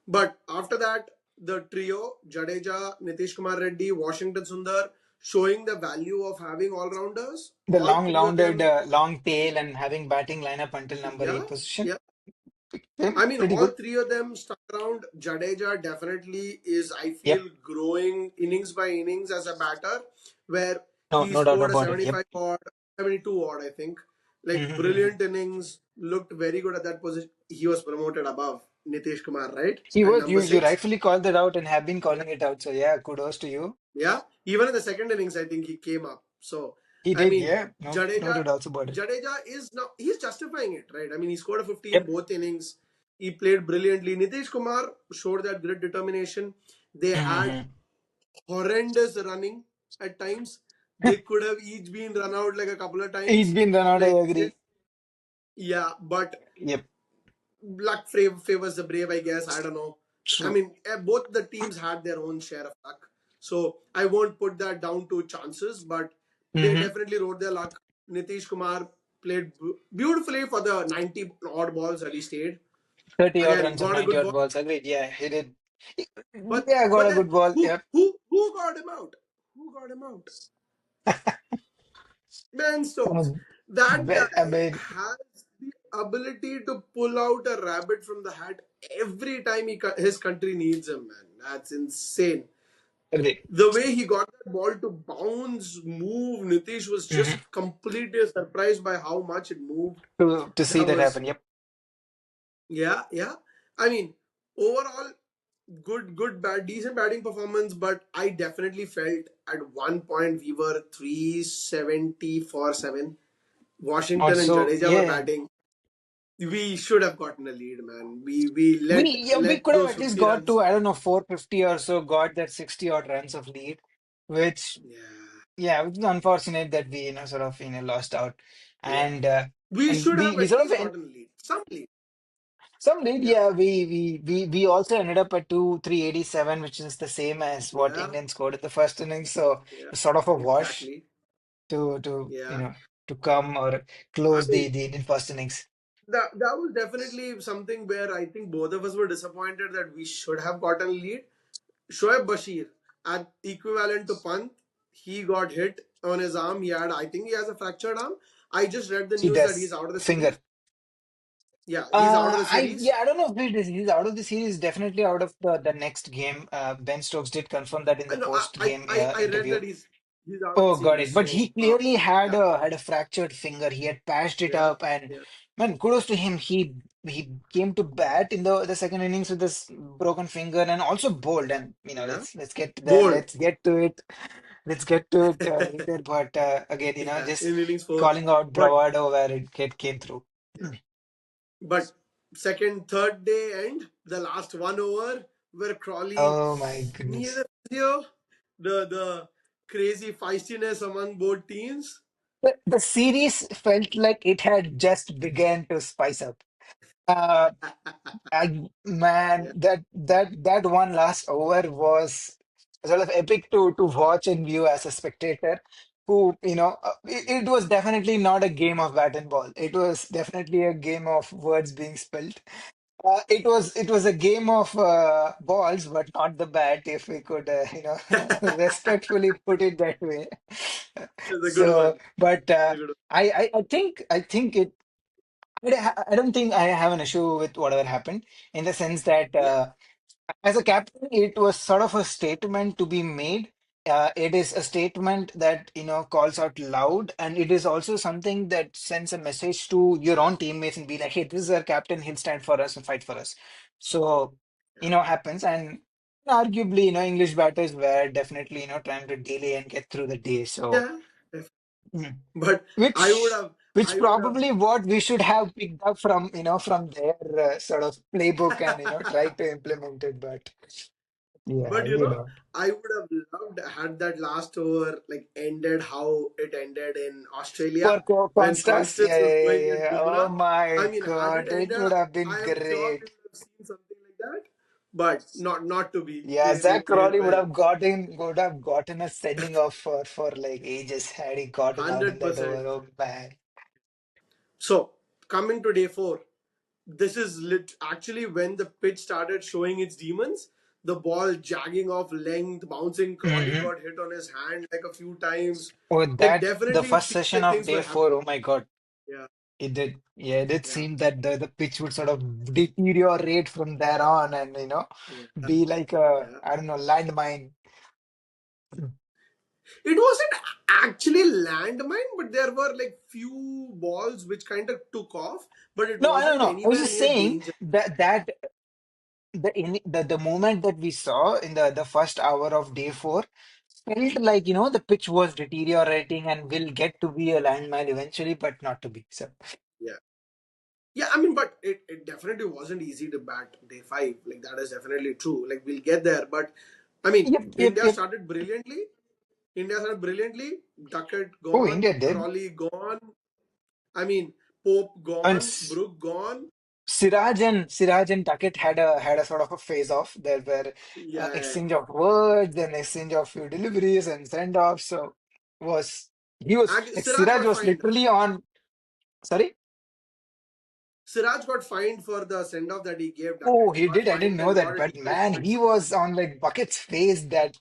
But after that, the trio Jadeja, Nitish Kumar Reddy, Washington Sundar, showing the value of having all rounders. the All long three of rounded, them, long tail and having batting lineup until number yeah, eight position. yeah. Yeah, I mean, pretty all good. three of them stuck around. Jadeja definitely is, I Yep. feel, growing innings by innings as a batter, where No, he no doubt scored a about it. Yep. 75 odd, 72 odd, I think. Like, Mhm. brilliant innings, looked very good at that position. He was promoted above Nitish Kumar, right? He At was number you six. rightfully called it out and have been calling it out. So yeah, kudos to you. Yeah. Even in the second innings, I think he came up. So, He I did, mean, yeah. No Jadeja, doubt also about it. Jadeja is now, he's justifying it, right? I mean, he scored a 50 in Yep. both innings. He played brilliantly. Nitish Kumar showed that great determination. They had Hmm. horrendous running at times. They could have each been run out like a couple of He's times. been run out, I Like, agree. yeah, but Yep. luck favors the brave, I guess. I don't know. I True. mean, both the teams had their own share of luck. So I won't put that down to chances, but they Hmm. definitely rode their luck. Nitish Kumar played beautifully for the 90 odd balls that he stayed. 30 odd Again, runs on got a 90 good odd ball. balls. Agreed. Yeah, he did. Yeah, got But a then good ball. who Yep. who who got him out? Who got him out? Ben Stokes. Um, That well, I guy mean, has the ability to pull out a rabbit from the hat every time his country needs him, man. That's insane. agreed. The way he got that ball to bounce, move, Nitish was Hmm. just completely surprised by how much it moved. To see That that was, happen. Yep. yeah, yeah. I mean, overall, good, bad, decent batting performance, but I definitely felt at one point we were 370 for 7. Washington and Also, Jadeja were yeah. batting. We should have gotten a lead, man. We We let yeah, we let could have those at least 50 got runs. to, I don't know, 450 or so, got that 60 odd runs of lead, which, Yeah, yeah, which is unfortunate that we, sort of, lost out. yeah. And We should have we at sort of least gotten a lead. Some lead. some lead, Yeah, yeah, we also ended up at 387, which is the same as what yeah, England scored at the first innings. So yeah. it's sort of a wash Exactly. to Yeah. to come or I close mean, the Indian first innings. that was definitely something where I think both of us were disappointed that we should have gotten a lead. Shoaib Bashir, at equivalent to Pant, he got hit on his arm. I think he has a fractured arm. I just read the He news that he's does out of the finger. series. Yeah, he's out of the series. I don't know if he's out of the series. Definitely out of the next game. Ben Stokes did confirm that in the No, post game I read interview. that he's out of the Oh, got series. it. But he So clearly yeah, had a fractured finger. He had patched it yeah, up, and yeah, man, kudos to him. He came to bat in the second innings with this broken finger and also bowled. And yeah. let's get to that. Bold. Let's get to it. Let's get to it later. But again, Yeah, just in innings four. calling out But bravado where came through. yeah, but second, third day end, the last 1 over where Crawley Oh my goodness. neither here, the crazy feistiness among both teams. The series felt like it had just begun to spice up. Uh, Man, Yeah, that one last over was sort of epic to watch and view as a spectator. It was definitely not a game of bat and ball. It was definitely a game of words being spilled. It was a game of balls, but not the bat, if we could respectfully put it that way. it's a good So, one. but It's a good one. I think it. I don't think I have an issue with whatever happened in the sense that Yeah, as a captain, it was sort of a statement to be made. It is a statement that calls out loud, and it is also something that sends a message to your own teammates and be like, "Hey, this is our captain. He'll stand for us and fight for us." So, yeah, happens, and arguably, English batters were definitely trying to delay and get through the day. So. yeah. mm. But I would Which have, which I would have, probably what we should have picked up from from their sort of playbook and tried to implement it, but yeah, but I would have loved had that last over like ended how it ended in for Australia when Constance, Constance yeah, was yeah, going yeah, with yeah. Oh Bumrah. I my mean, had it God, it ended, would have been I am sure we great. would have seen something like that. But not to be. Yeah, It Zach Crawley would well, have gotten a sending off for like ages had he gotten out in that 100%. over. Oh man. So coming to day four, this is actually when the pitch started showing its demons. The ball jagging off length, bouncing. Crawley Hmm. got hit on his hand like a few times. Oh, Like the definitely, it first seemed session like of things day were four. happening. Oh my God. Yeah, It did, yeah, it did yeah, seem that the pitch would sort of deteriorate from there on and, yeah, be like a, yeah. I don't know, landmine. It wasn't actually landmine, but there were like few balls which kind of took off, but it No, I don't wasn't know. I was anywhere just near saying danger. that the moment that we saw in the first hour of day four felt like, the pitch was deteriorating and will get to be a landmine eventually, but not to be. So, Yeah. Yeah, I mean, but it definitely wasn't easy to bat day five. Like, that is definitely true. Like, we'll get there. But, I mean, yep, yep, India yep. started brilliantly. India started brilliantly. Duckett Oh, gone. India did. Crawley gone. I mean, Pope And gone. Brook gone. Siraj and Duckett had a sort of a phase off. There were Yeah, yeah, exchange of words, then exchange of few deliveries and send offs. So was he was yeah. like Siraj Siraj was was fined. literally on. Sorry. Siraj got fined for the send off that he gave Oh, Duckett. He he got did. I didn't fined know and that. got a But default man, point. he was on like Bucket's face that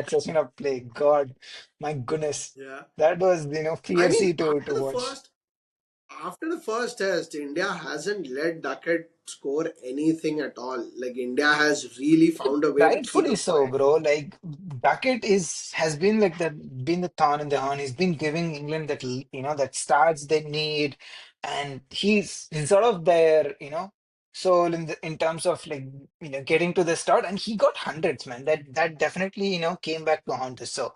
session of play. God, my goodness. Yeah. That was, I mean, fiercey to watch. after the first test, India hasn't let Duckett score anything at all. Like India has really found a way to keep Rightfully him so, quiet. bro. Like Duckett has been like that, been the thorn in the horn. He's been giving England that starts they need, and he's sort of their, soul in terms of like getting to the start, and he got hundreds, man. That definitely came back to haunt us. So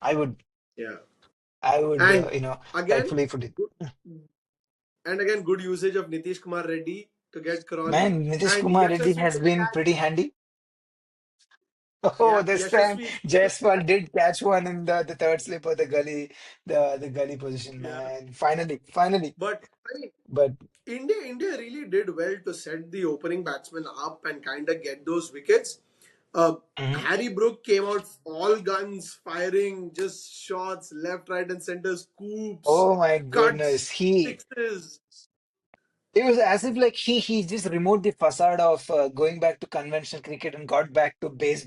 I would Yeah. I would And again, rightfully put it. good, and again, good usage of Nitish Kumar Reddy to get Crawley. Man, Nitish And Kumar Reddy Yashasvi has did been catch. pretty handy. Oh, Yeah, this time Yashasvi. Jaiswal did catch one in the third slip of the gully position, Yeah. man. Finally. But I mean, But India really did well to set the opening batsman up and kind of get those wickets. Uh, mhm. Harry Brook came out all guns, firing just shots left, right, and center, scoops, Oh my cuts, goodness, he sixes. it was as if like he just removed the facade of going back to conventional cricket and got back to Yeah.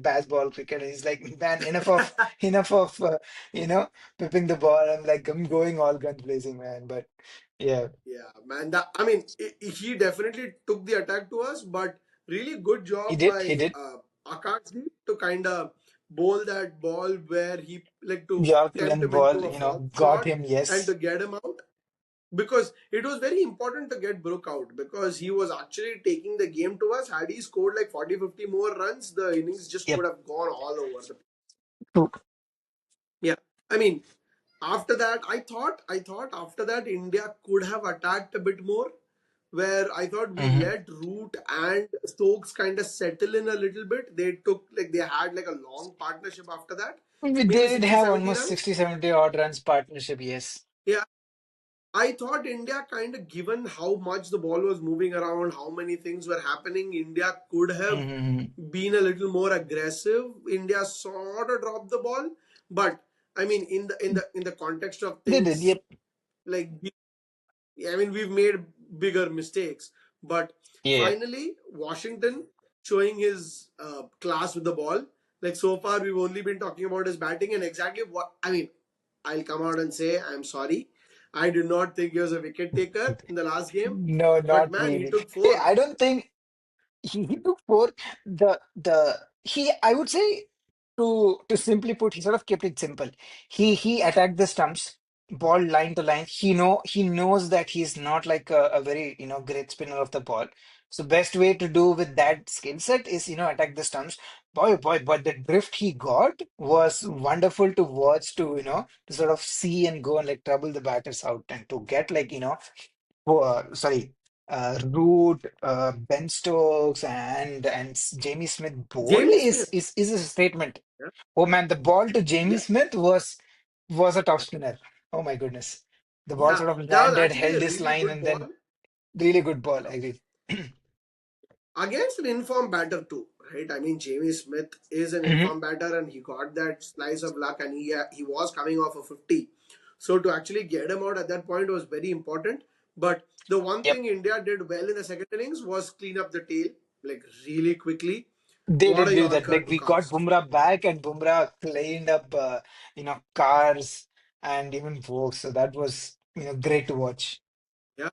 baseball cricket. And he's like, man, enough of pipping the ball. I'm going all guns blazing, man. But yeah, Yeah, man. That I mean, he definitely took the attack to us, but really good he job did, he by did. Akashdeep to kind of bowl that ball where he like to York tempt Lens him ball, into a foul got shot him, and to yes. get him out. Because it was very important to get Brook out because he was actually taking the game to us. Had he scored like 40, 50 more runs, the innings just Yep. would have gone all over the. True. Yeah. I mean, after that, I thought after that India could have attacked a bit more. Where I thought we Mhm. let Root and Stokes kind of settle in a little bit. They took like they had like a long partnership after that, They maybe did 60, have 70 almost runs. 60, 70 odd runs partnership, yes. Yeah, I thought India kind of given how much the ball was moving around, how many things were happening, India could have Hmm. been a little more aggressive. India sort of dropped the ball, but I mean in the context of They did, things, yep. like I mean, we've made bigger mistakes, but Yeah. finally, Washington showing his class with the ball. Like so far, we've only been talking about his batting and exactly what I mean. I'll come out and say I'm sorry. I did not think he was a wicket taker in the last game, No, but not man, he really. took Hey, four. I don't think he took four. The he I would say to simply put, he sort of kept it simple. He attacked the stumps, ball line to line. He knows that he's not like a very great spinner of the ball. So best way to do with that skill set is attack the stumps. Boy, oh boy, but the drift he got was wonderful to watch, to sort of see and go and like trouble the batters out and to get like sorry, Root, Ben Stokes, and Jamie Smith bowled Jamie is Smith. is a statement. Yeah, Oh man, the ball to Jamie yeah, Smith was a top spinner. Oh my goodness, the ball yeah. sort of That was landed, actually held a his really line, good and ball. then really good ball. Yeah. I agree. Against an informed batter too, right? I mean, Jamie Smith is an Mhm. informed batter, and he got that slice of luck, and he was coming off a 50. So to actually get him out at that point was very important. But the one Yep, thing India did well in the second innings was clean up the tail like really quickly. they What did a do that. Yorker Like to we got cast! Bumrah back, and Bumrah cleaned up, cars and even folks. So that was great to watch. Yeah.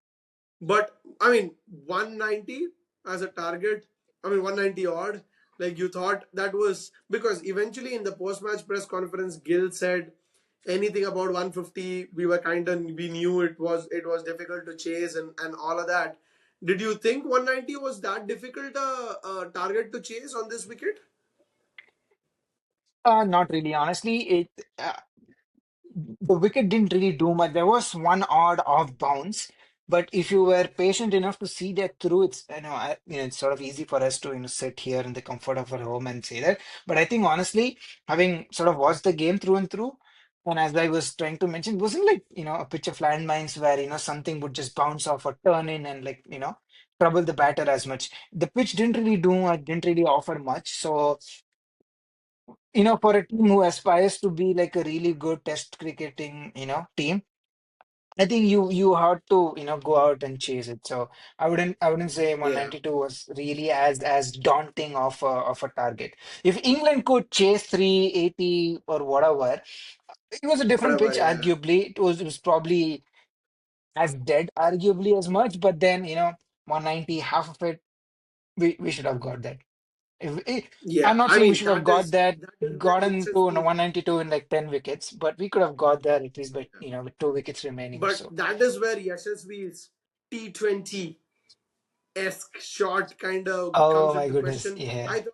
But I mean, 190 as a target, I mean, 190 odd. Like you thought that was because eventually in the post match press conference, Gill said anything about 150, we knew it was difficult to chase and all of that. Did you think 190 was that difficult a target to chase on this wicket? Not really, honestly. The wicket didn't really do much. There was one odd off bounce, but if you were patient enough to see that through, it's sort of easy for us to sit here in the comfort of our home and say that. But I think honestly, having sort of watched the game through and through, and as I was trying to mention, it wasn't like a pitch of landmines where something would just bounce off or turn in and like trouble the batter as much. The pitch didn't really offer much, so for a team who aspires to be like a really good test cricketing, team, I think you had to, go out and chase it. So I wouldn't say Yeah, 192 was really as daunting of a target. If England could chase 380 or whatever, it was a different whatever. pitch, Yeah, arguably. It was probably as dead, arguably as much, but then, 190, half of it, we should have got that. yeah. I'm not I saying we mean, should have got that, that is where gotten to HSV. 192 in like 10 wickets, but we could have got there at least by, with 2 wickets remaining. But So, that is where Yashasvi's T20-esque shot kind of oh comes my into goodness. question. Yeah. I thought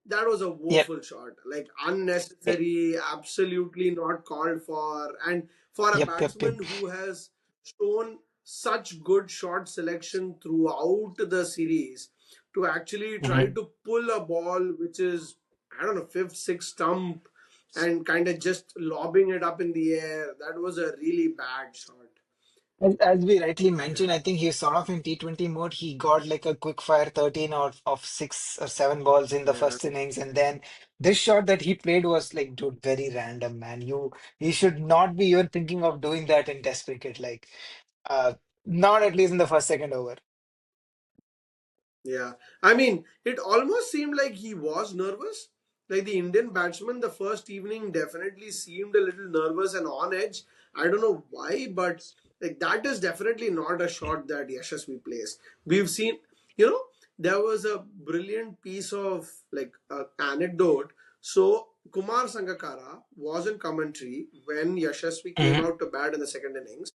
that was a Yep. woeful shot, like Yep. unnecessary, absolutely not called for. And for a Yep. Yep. Yep. batsman who has shown such good shot selection throughout the series, to actually try Mhm. to pull a ball which is, I don't know, fifth, sixth stump and kind of just lobbing it up in the air, that was a really bad shot. As we rightly Yeah, mentioned, I think he's sort of in T20 mode. He got like a quick fire 13 or of 6 or 7 balls in the yeah. first innings, and then this shot that he played was like, dude, very random, man. You should not be even thinking of doing that in Test cricket, like, uh, not at least in the first second over. Yeah, I mean, it almost seemed like he was nervous. Like the Indian batsman, the first evening definitely seemed a little nervous and on edge. I don't know why, but like that is definitely not a shot that Yashasvi plays. We've seen, you know, there was a brilliant piece of like anecdote. So Kumar Sangakkara was in commentary when Yashasvi came Mhm. out to bat in the second innings.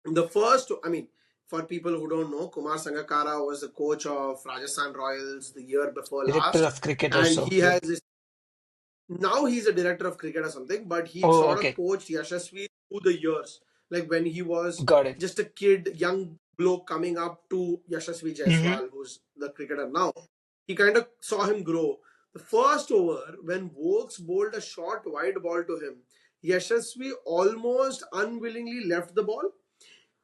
The first, I mean, for people who don't know, Kumar Sangakkara was the coach of Rajasthan Royals the year before Director last, of cricket or and so. he has Yep. this. Now he's a director of cricket or something, but he Oh, sort of okay. coached Yashasvi through the years, like when he was Got it. just a kid, young bloke coming up to Yashasvi Hmm. Jaiswal, who's the cricketer now. He kind of saw him grow. The first over, when Vokes bowled a short wide ball to him, Yashasvi almost unwillingly left the ball.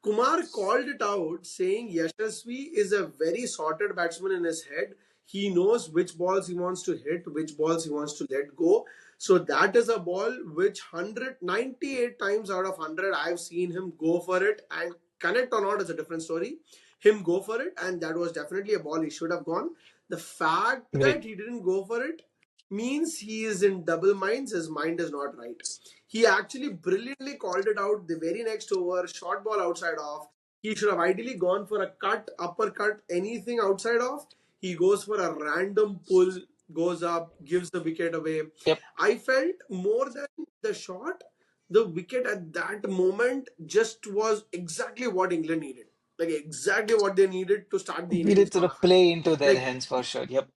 Kumar called it out, saying Yashasvi is a very sorted batsman in his head. He knows which balls he wants to hit, which balls he wants to let go. So that is a ball which 198 times out of 100 I've seen him go for it, and connect or not is a different story. Him go for it, and that was definitely a ball he should have gone. The fact that Great. he didn't go for it means he is in double minds. His mind is not right. He actually brilliantly called it out the very next over, short ball outside off. He should have ideally gone for a cut, uppercut, anything outside off. He goes for a random pull, goes up, gives the wicket away. Yep. I felt more than the shot, the wicket at that moment just was exactly what England needed. Like exactly what they needed to start the We innings did sort on a of high. play into their Like, hands for sure. Yep.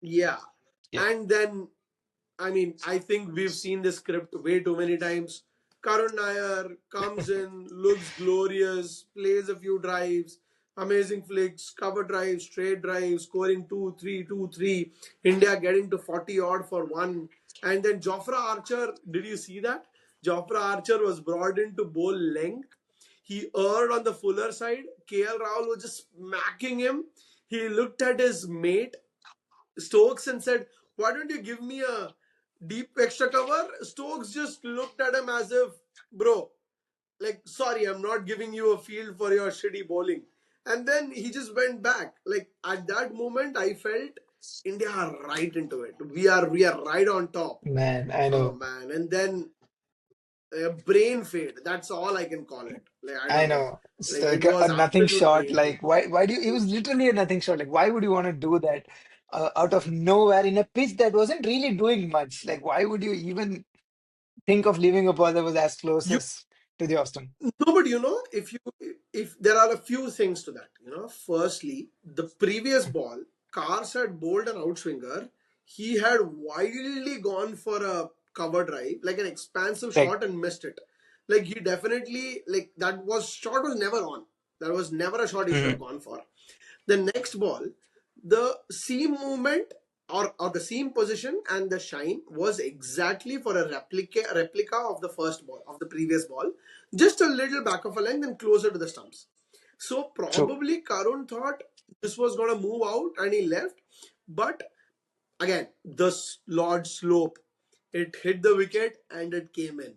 yeah. Yep. And then I mean, I think we've seen this script way too many times. Karun Nair comes in, looks glorious, plays a few drives, amazing flicks, cover drives, straight drives, scoring 2-3, 2-3. India getting to 40 odd for one. And then Jofra Archer, did you see that? Jofra Archer was brought in to bowl length. He erred on the fuller side. KL Rahul was just smacking him. He looked at his mate Stokes and said, "Why don't you give me a deep extra cover?" Stokes just looked at him as if, "Bro, like, sorry, I'm not giving you a field for your shitty bowling." And then he just went back. Like, at that moment, I felt India are right into it. We are right on top. Man, I Oh, know. man. And then brain fade. That's all I can call it. Like, I I don't know. know. It's Like, like it a was nothing absolute shot. brain fade. Like, why do you, it was literally a nothing shot. Like, why would you want to do that out of nowhere in a pitch that wasn't really doing much? Like, why would you even think of leaving a ball that was as close You as to the Austin? No, but if there are a few things to that. Firstly, the previous ball, Cars had bowled an outswinger. He had wildly gone for a cover drive, like an expansive Right. shot, and missed it. Like he definitely like that was shot was never on. That was never a shot he should have Hmm. gone for. The next ball, the seam movement or the seam position and the shine was exactly for a replica of the first ball of the previous ball, just a little back of a length and closer to the stumps. So True. probably Karun thought this was gonna move out and he left, but again the Lord slope, it hit the wicket and it came in.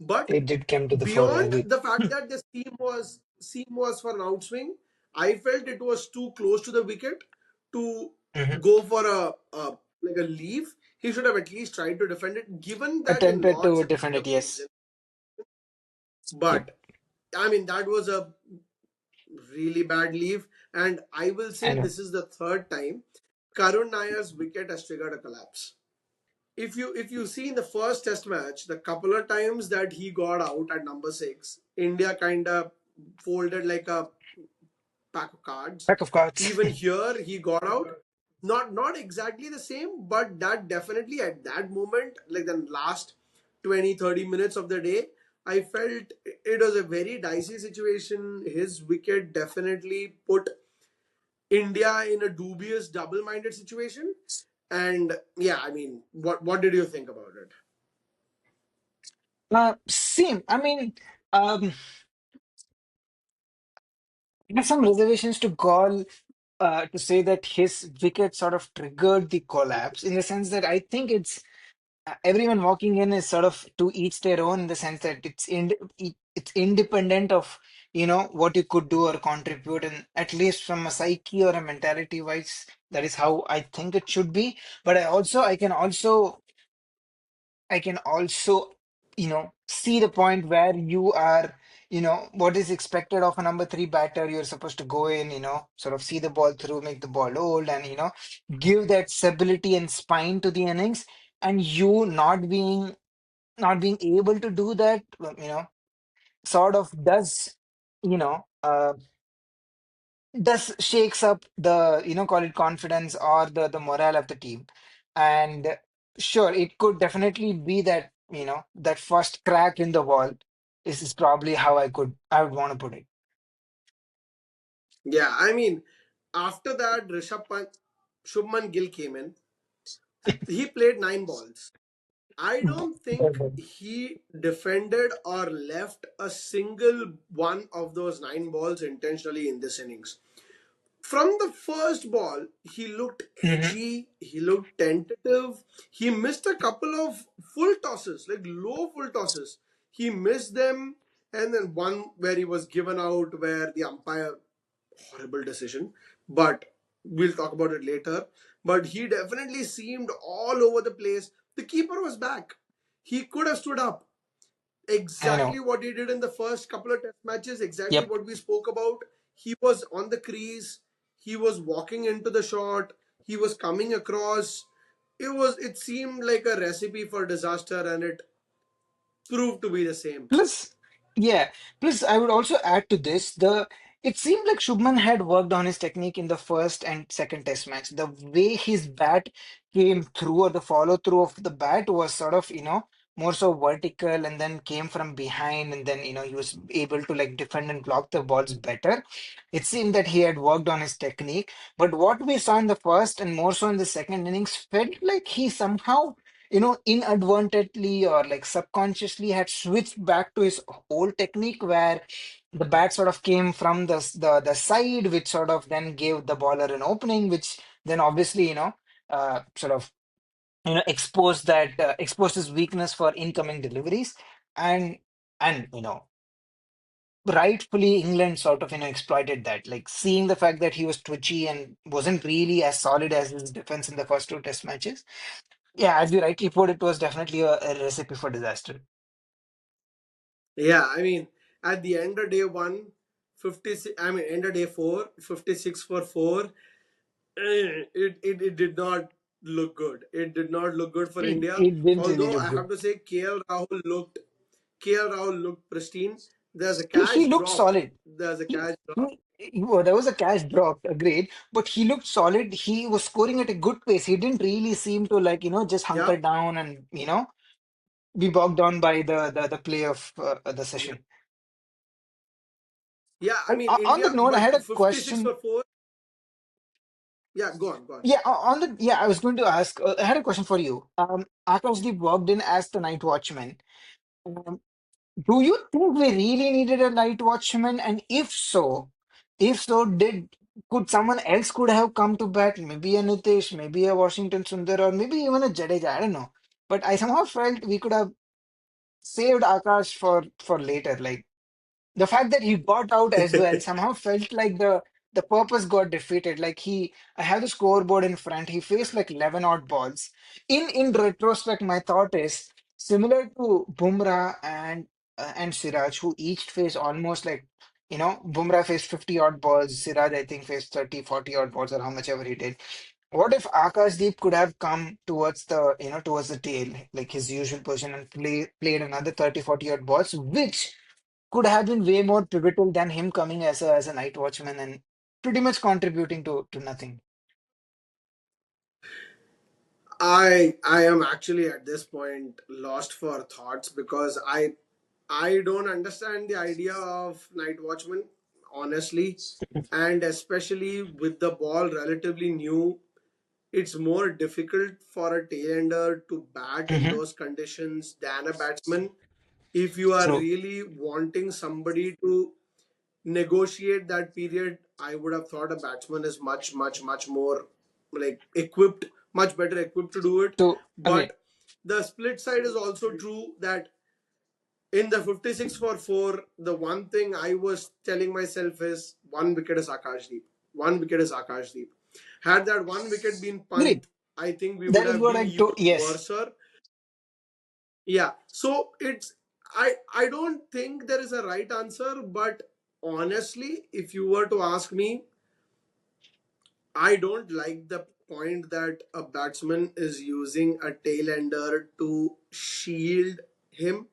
But It did come to the fore, I beyond agree. the fact that the seam was for an outswing, I felt it was too close to the wicket to Hmm. go for a like a leave. He should have at least tried to defend it, given that in Attempted Lords to it's defend the it, yes. reason. Yep. But I mean, that was a really bad leave, and I will I say know. this is the third time Karun Nayar's wicket has triggered a collapse. If you see in the first test match, the couple of times that he got out at number six, India kind of folded like a pack of cards. Pack of cards. Even here, he got out. Not exactly the same, but that definitely at that moment, like the last 20-30 minutes of the day, I felt it was a very dicey situation. His wicket definitely put India in a dubious double-minded situation. And yeah, I mean, what did you think about it? Same. I mean, I have some reservations to call to say that his wicket sort of triggered the collapse in the sense that I think it's everyone walking in is sort of to each their own in the sense that it's independent of what you could do or contribute, and at least from a psyche or a mentality wise, that is how I think it should be. But I can also see the point where you are, what is expected of a number three batter. You're supposed to go in, sort of see the ball through, make the ball old, and, give that stability and spine to the innings. And you not being able to do that, sort of you know, uh, does shakes up the call it confidence or the morale of the team. And sure, it could definitely be that that first crack in the wall. This is probably how I would want to put it. Yeah, I mean, after that, Shubman Gill came in. He played 9 balls. I don't think he defended or left a single one of those 9 balls intentionally in this innings. From the first ball, he looked Mhm. edgy, he looked tentative. He missed a couple of full tosses, like low full tosses. He missed them, and then one where he was given out, where the umpire, horrible decision, but we'll talk about it later. But he definitely seemed all over the place. The keeper was back. He could have stood up. I Exactly know. what he did in the first couple of test matches, exactly Yep. what we spoke about. He was on the crease, he was walking into the shot, he was coming across. It seemed like a recipe for disaster, and it proved to be the same. Plus, yeah, plus I would also add to this it seemed like Shubman had worked on his technique in the first and second test match. The way his bat came through or the follow through of the bat was sort of, more so vertical and then came from behind, and then, he was able to like defend and block the balls better. It seemed that he had worked on his technique. But what we saw in the first and more so in the second innings felt like he somehow inadvertently or like subconsciously had switched back to his old technique where the bat sort of came from the side, which sort of then gave the bowler an opening, which then obviously, sort of, exposed his weakness for incoming deliveries. And rightfully England sort of, exploited that, like seeing the fact that he was twitchy and wasn't really as solid as his defense in the first two test matches. Yeah, as you rightly put, it was definitely a recipe for disaster. Yeah, I mean, at the end of day one, 56, I mean, end of day four, 56 for 4, it did not look good. It did not look good for It India. it didn't really Although look I good. have to say, KL Rahul looked pristine. There's a He catch looked dropped. solid. There's a He, catch dropped. well, there was a catch drop, agreed, but he looked solid. He was scoring at a good pace. He didn't really seem to like, just hunker Yep. down and, be bogged down by the play of the Yep. session. Yeah, I And mean on India, that note, I had but a 56 question. for 4. Yeah, go on, go on. Yeah, I was going to ask. I had a question for you. Akashdeep worked in as the night watchman. Um, Do you think we really needed a night watchman? And if so, did could someone else could have come to bat? Maybe a Nitish, maybe a Washington Sundar, or maybe even a Jadeja. I don't know. But I somehow felt we could have. saved Akash for later. Like the fact that he got out as well somehow felt like the purpose got defeated. Like I have the scoreboard in front. He faced like 11 odd balls. In retrospect, my thought is similar to Bumrah and Siraj, who each faced almost like, Bumrah faced 50 odd balls. Siraj, I think, faced 30, 40 odd balls, or how much ever he did. What if Akashdeep could have come towards towards the tail, like his usual position, and played another 30, 40 odd balls, which could have been way more pivotal than him coming as a night watchman and pretty much contributing to nothing. I am actually at this point lost for thoughts because I don't understand the idea of night watchman, honestly, and especially with the ball relatively new, it's more difficult for a tailender to bat in Hmm. those conditions than a batsman. If you are True. really wanting somebody to negotiate that period, I would have thought a batsman is much, much, much more like equipped, much better equipped to do it. So agree. But the split side is also true that in the 56 for 4, the one thing I was telling myself is one wicket is Akashdeep. One wicket is Akashdeep. Had that one wicket been Agreed. Pant, I think we would That is have what been I even told. Yes. worse. Yeah. So I don't think there is a right answer, but honestly, if you were to ask me, I don't like the point that a batsman is using a tail ender to shield him.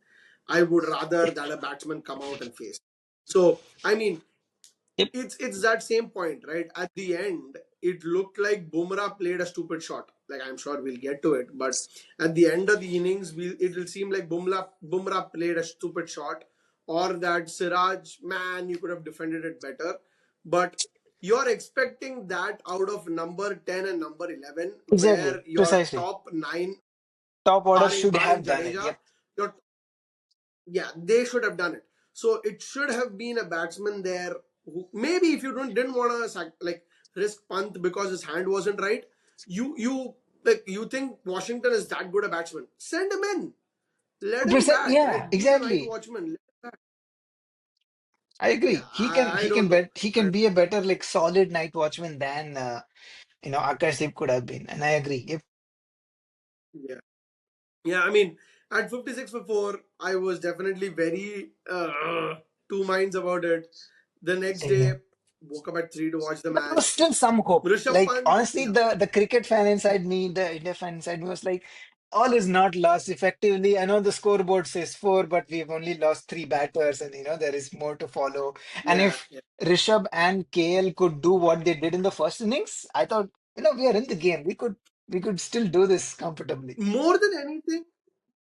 I would rather that a batsman come out and face. So I mean, Yep. it's that same point, right? At the end, it looked like Bumrah played a stupid shot. Like I'm sure we'll get to it, but at the end of the innings, it will seem like Bumrah played a stupid shot, or that Siraj, man, you could have defended it better. But you're expecting that out of number 10 and number 11, Exactly. where your Precisely. top nine, Top order should barring have done it. Jadeja, Yep. your yeah, they should have done it. So it should have been a batsman there who maybe if you don't didn't want to like risk Pant because his hand wasn't right, you like you think Washington is that good a batsman, send him in, let him bat, Yeah. right? Be the night Exactly. watchman. Let him bat. I Yeah, agree. He can I he don't can know. bet he I, can be a better like solid night watchman than Akashdeep could have been, and I agree. Yep. yeah, yeah. I mean, at 56 for 4, I was definitely very two minds about it. The next Same day, here. woke up at 3 to watch the But there was match. still some hope. Rishabh Like Pant, honestly, yeah. the cricket fan inside me, the India fan inside me was like, all is not lost. Effectively, I know the scoreboard says four, but we've only lost three batters, and there is more to follow. And Yeah, if yeah. Rishabh and KL could do what they did in the first innings, I thought, we are in the game. We could still do this comfortably.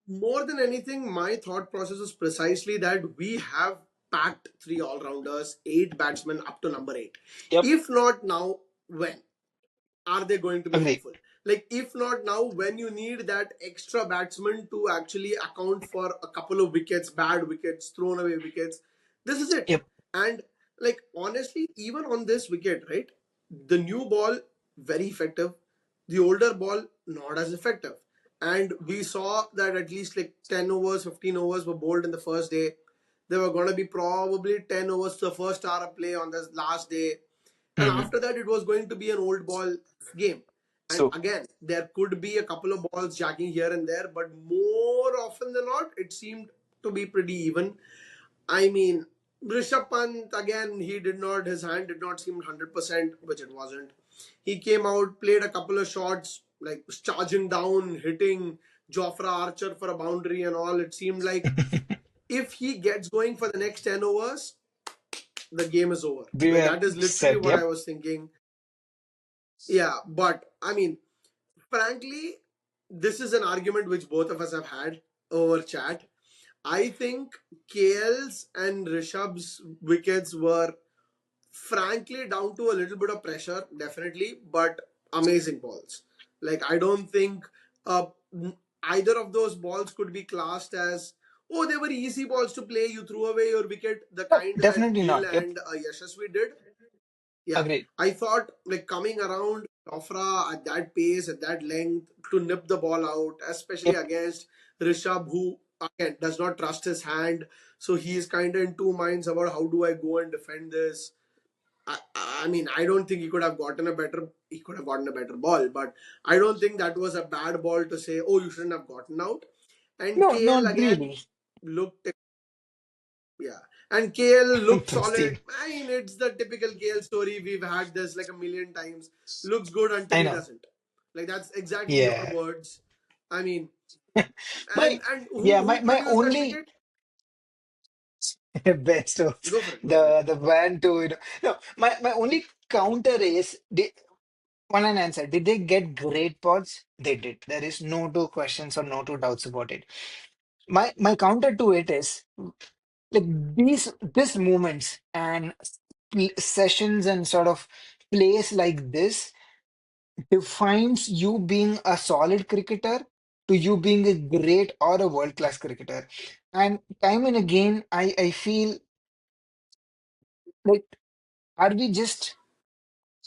More than anything, my thought process is precisely that we have packed three all rounders, eight batsmen up to number eight. Yep, If not now, when are they going to be agree. helpful? Like, if not now, when you need that extra batsman to actually account for a couple of wickets, bad wickets, thrown away wickets, this is it. Yep. And, like, honestly, even on this wicket, right? The new ball, very effective. The older ball, not as effective. And we saw that at least like 10 overs, 15 overs were bowled in the first day. There were going to be probably 10 overs to the first hour of play on the last day, and Hmm. after that, it was going to be an old ball game. And So again, there could be a couple of balls jacking here and there, but more often than not, it seemed to be pretty even. I mean, Rishabh Pant, again, his hand did not seem 100%, which it wasn't. He came out, played a couple of shots, like charging down, hitting Jofra Archer for a boundary and all. It seemed like if he gets going for the next 10 overs, the game is over. we Like, were that is literally set. what I Yep. was thinking. Yeah, but I mean, frankly, this is an argument which both of us have had over chat. I think KL's and Rishabh's wickets were frankly down to a little bit of pressure, definitely, but amazing balls. Like, I don't think uh, either of those balls could be classed as, oh, they were easy balls to play. You threw away your wicket, the No, kind that definitely Gill not. Yep. and Yashasvi did. Yeah, Agreed. I thought like coming around Jofra at that pace, at that length to nip the ball out, especially Yep. against Rishabh, who again does not trust his hand. So he's kind of in two minds about how do I go and defend this. I mean, I don't think he could have gotten a better. He could have gotten a better ball, but I don't think that was a bad ball to say, "Oh, you shouldn't have gotten out." And No, KL not again really. looked, yeah, and KL looked Pristine. solid. I mean, it's the typical KL story. We've had this like a million times. Looks good until I he know. doesn't. Like that's exactly your Yeah. words. I mean, My and yeah, who my produced that only wicket? best of Go for it. Go for it. the van to no, my only counter is they one and answer. Did they get great pods? They did. There is no two questions or no two doubts about it. My counter to it is like these moments and sessions and sort of plays like this defines you being a solid cricketer to you being a great or a world class cricketer. And time and again, I feel like are we just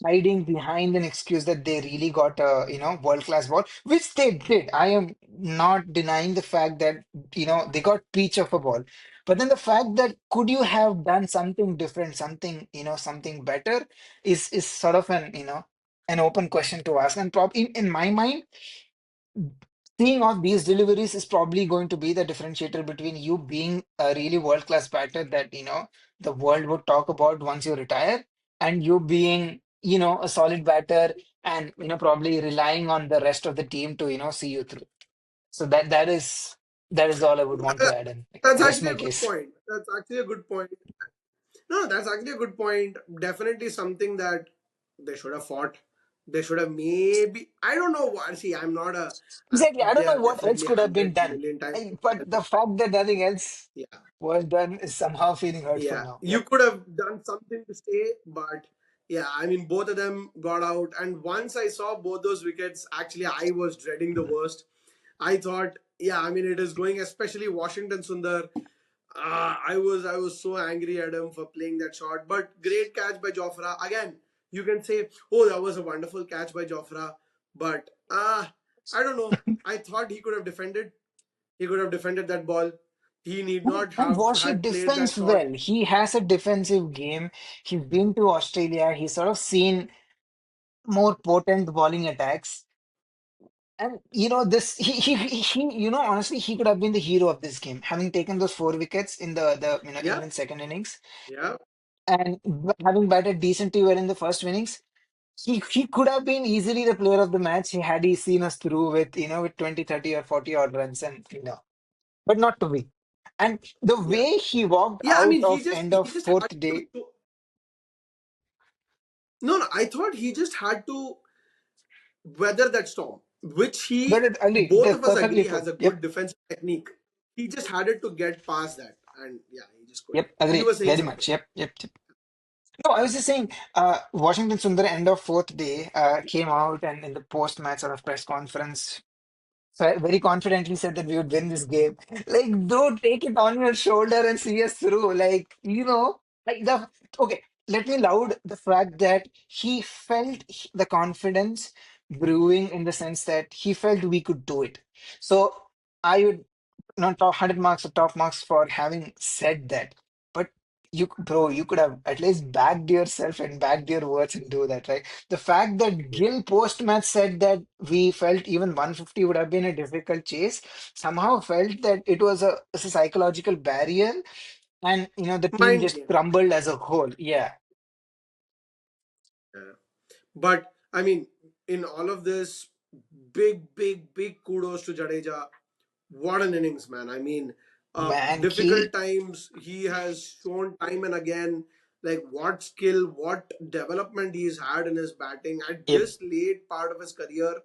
hiding behind an excuse that they really got a world class ball, which they did. I am not denying the fact that they got peach of a ball, but then the fact that could you have done something different, something something better is sort of an open question to ask. And in my mind, seeing off these deliveries is probably going to be the differentiator between you being a really world-class batter that, the world would talk about once you retire, and you being, a solid batter and, probably relying on the rest of the team to, see you through. So that is all I would want to add and like, That's rest actually my a good case. point. That's actually a good point. No, that's actually a good point. Definitely something that they should have fought. They should have maybe. I don't know what. See, I'm not a. Exactly. I don't They know have what else definitely could have been handed done. million times. But the fact that nothing else Yeah, was done is somehow feeling hurtful yeah. now. You Yep. could have done something to stay, but yeah, I mean, both of them got out. And once I saw both those wickets, actually, I was dreading the worst. I thought, yeah, I mean, it is going, especially Washington Sundar. I was so angry at him for playing that shot. But great catch by Jofra. Again, you can say, oh, that was a wonderful catch by Jofra. But I don't know. I thought he could have defended. He could have defended that ball. He need not And have Washi had played that defends shot. well. He has a defensive game. He's been to Australia. He's sort of seen more potent bowling attacks. And this honestly he could have been the hero of this game, having taken those four wickets in the Yeah, England second innings yeah, and having batted decently well in the first innings. He could have been easily the player of the match had he seen us through with with 20, 30, or 40 odd runs and but not to be. And the yeah, way he walked yeah. I out mean, of end of he just had fourth to. day. No, no. I thought he just had to weather that storm, which But he, it, Ali, both that's of us perfectly agree, true. has a Yep, good defensive technique. He just had it to get past that, and yeah, he just couldn't. yep, You were agree. saying Very something. much. Yep, yep, yep. No, I was just saying, Washington Sundar, end of fourth day, came out and in the post-match sort of press conference, very confidently said that we would win this game. Like, dude, take it on your shoulder and see us through. Like, like okay, let me loud the fact that he felt the confidence brewing in the sense that he felt we could do it. So I would not top 100 marks or top marks for having said that. But you could have at least backed yourself and backed your words and do that, right? The fact that Yeah. Gill post-match said that we felt even 150 would have been a difficult chase, somehow felt that it's a psychological barrier, and the team Mind just game. crumbled as a whole. Yeah, Yeah. But I mean, in all of this, big kudos to Jadeja. What an innings, man. I mean, man, difficult times he has shown time and again, like what skill, what development he's had in his batting at yep, this late part of his career.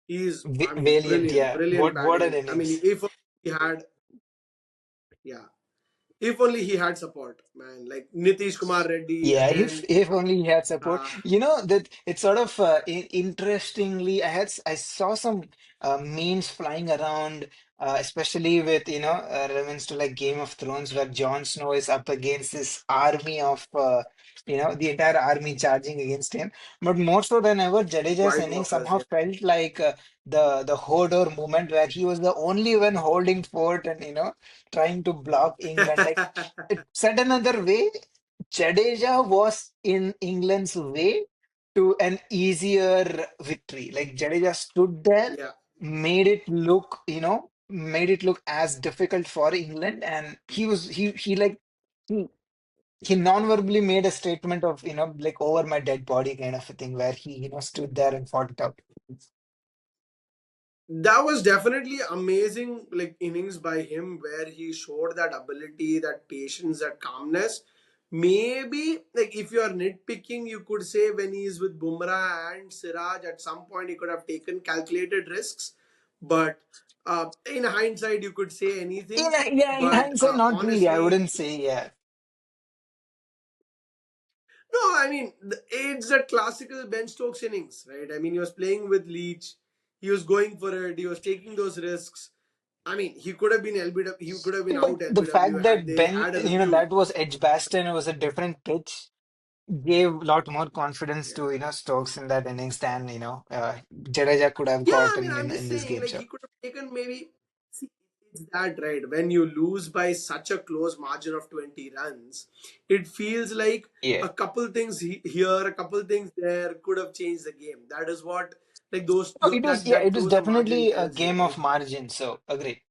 He's, I mean, valiant. brilliant, Yeah, brilliant what an batting. I mean, innings. if he had, yeah, if only he had support, man. Like Nitish Kumar Reddy Yeah, if again. if only he had support. Uh, That it's sort of interestingly, I saw some memes flying around especially with relevance to like Game of Thrones, where Jon Snow is up against this army of the entire army charging against him. But more so than ever, Jadeja's White inning Walkers, somehow yeah. felt like the Hodor moment, where he was the only one holding fort and trying to block England. Like, said another way, Jadeja was in England's way to an easier victory. Like, Jadeja stood there, Yeah. made it look, made it look as difficult for England, and he like he, he non-verbally made a statement of, like, over my dead body kind of a thing, where he, stood there and fought it out. That was definitely amazing, like innings by him, where he showed that ability, that patience, that calmness. Maybe like if you are nitpicking, you could say when he is with Bumrah and Siraj, at some point he could have taken calculated risks. But in hindsight, you could say anything. Yeah, in But hindsight, not really. I honestly, wouldn't say, yeah. no, I mean it's a classical Ben Stokes innings, right? I mean he was playing with Leach, he was going for it, he was taking those risks. I mean, he could have been LBW. He could have been But out the LBW fact had that they Ben, had a review. that was Edgbaston, it was a different pitch, gave a lot more confidence Yeah. to, Stokes in that innings than, Jadeja could have Yeah, I mean, gotten I'm in just this saying, game. like So, he could have taken maybe. See, it's that right. When you lose by such a close margin of 20 runs, it feels like yeah. a couple things here, a couple things there could have changed the game. That is what like those No, it was, that it was closer margin definitely a tells you, game right? of margin. So, agree.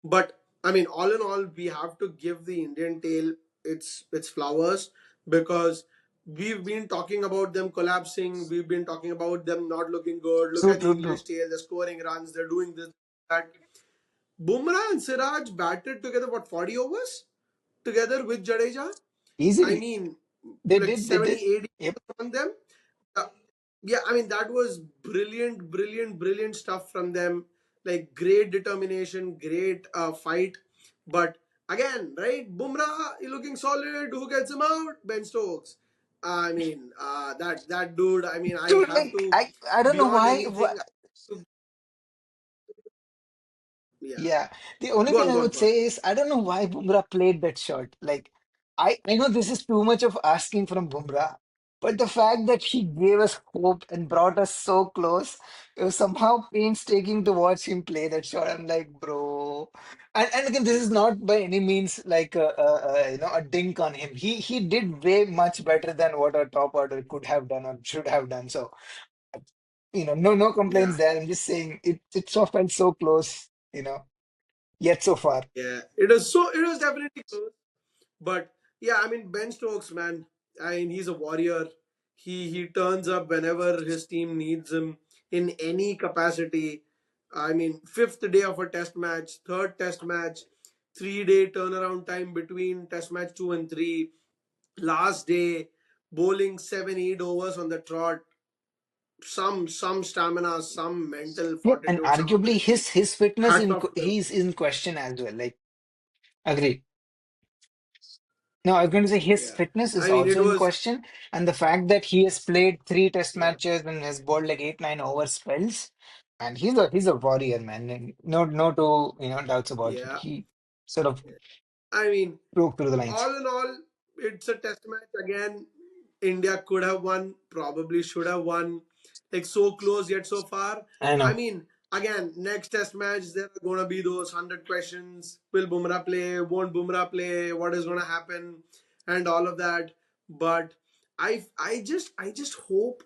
But I mean, all in all, we have to give the Indian tail its flowers because we've been talking about them collapsing. We've been talking about them not looking good. Look True, at the true, true. English tail; they're scoring runs. They're doing this, that. Bumrah and Siraj batted together what 40 overs together with Jadeja. I Easily. mean, They like did, they 70, did. 80 Yep. on them. Uh, yeah, I mean, that was brilliant, brilliant, brilliant stuff from them. Like, great determination, great fight. But again, right, Bumrah looking solid. Who gets him out? Ben Stokes. I mean, that dude. I mean, I Dude, have like, to I don't know beyond why. anything. Yeah, Yeah, the only go thing on, I go on, would go on. say is I don't know why Bumrah played that shot. Like, I know this is too much of asking from Bumrah, but the fact that he gave us hope and brought us so close, it was somehow painstaking to watch him play that shot. I'm like, bro. And again, this is not by any means like a dink on him. He did way much better than what a top order could have done or should have done. So, no Yeah. complaints there. I'm just saying it so felt so close. Yet so far. Yeah, it was definitely close. But yeah, I mean Ben Stokes, man, I mean he's a warrior. He turns up whenever his team needs him in any capacity. I mean, fifth day of a test match, third test match, 3 day turnaround time between test match 2 and 3. Last day, bowling 7, 8 overs on the trot. Some stamina, some mental Yep, and fortitude, some arguably ability. his fitness Hats off to him. he's in question as well. Like, agree. No, I was going to say his Yeah, fitness is I mean it also in was. question, and the fact that he has played three test Yeah, matches and has bowled like 8, 9 over spells, and he's a warrior, man. And no two doubts about it. yeah. He sort of I mean, broke through the lines. all in all, it's a test match again. India could have won, probably should have won. Like so close yet so far. I I know. mean, again, next test match there are gonna be those 100 questions. Will Bumrah play? Won't Bumrah play? What is gonna happen? And all of that. But I just hope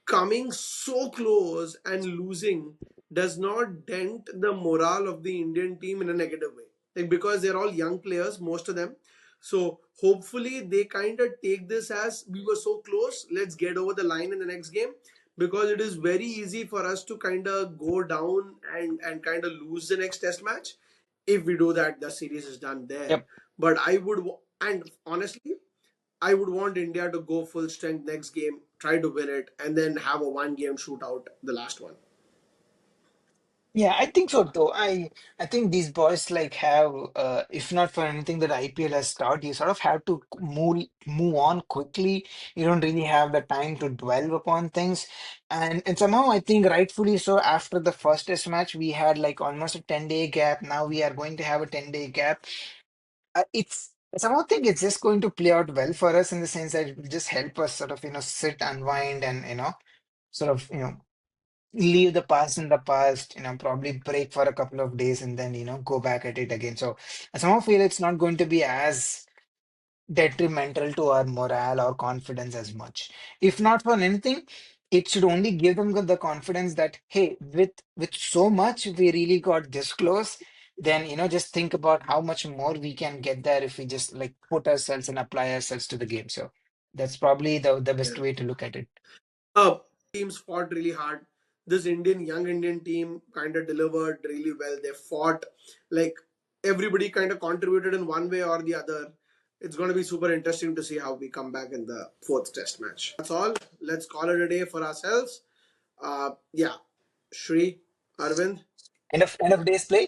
coming so close and losing does not dent the morale of the Indian team in a negative way. Like because they're all young players, most of them. So hopefully they kind of take this as we were so close. Let's get over the line in the next game because it is very easy for us to kind of go down and kind of lose the next test match. If we do that, the series is done there. Yep. But and honestly, I would want India to go full strength next game, try to win it, and then have a one game shootout the last one. Yeah, I think so too. I think these boys like have if not for anything that IPL has taught, you sort of have to move on quickly. You don't really have the time to dwell upon things. And somehow I think rightfully so after the first test match, we had like almost a 10-day gap. Now we are going to have a 10-day gap. It's I somehow think it's just going to play out well for us in the sense that it will just help us sort of, sit, unwind, and sort of, leave the past in the past, probably break for a couple of days and then, go back at it again. So I somehow feel it's not going to be as detrimental to our morale or confidence as much. If not for anything, it should only give them the confidence that, hey, with so much we really got this close, then just think about how much more we can get there if we just like put ourselves and apply ourselves to the game. So that's probably the best Yeah. way to look at it. Teams fought really hard. This young Indian team kind of delivered really well. They fought like everybody kind of contributed in one way or the other. It's going to be super interesting to see how we come back in the fourth test match. That's all. Let's call it a day for ourselves. Yeah, Shri, Arvind. End of day's play.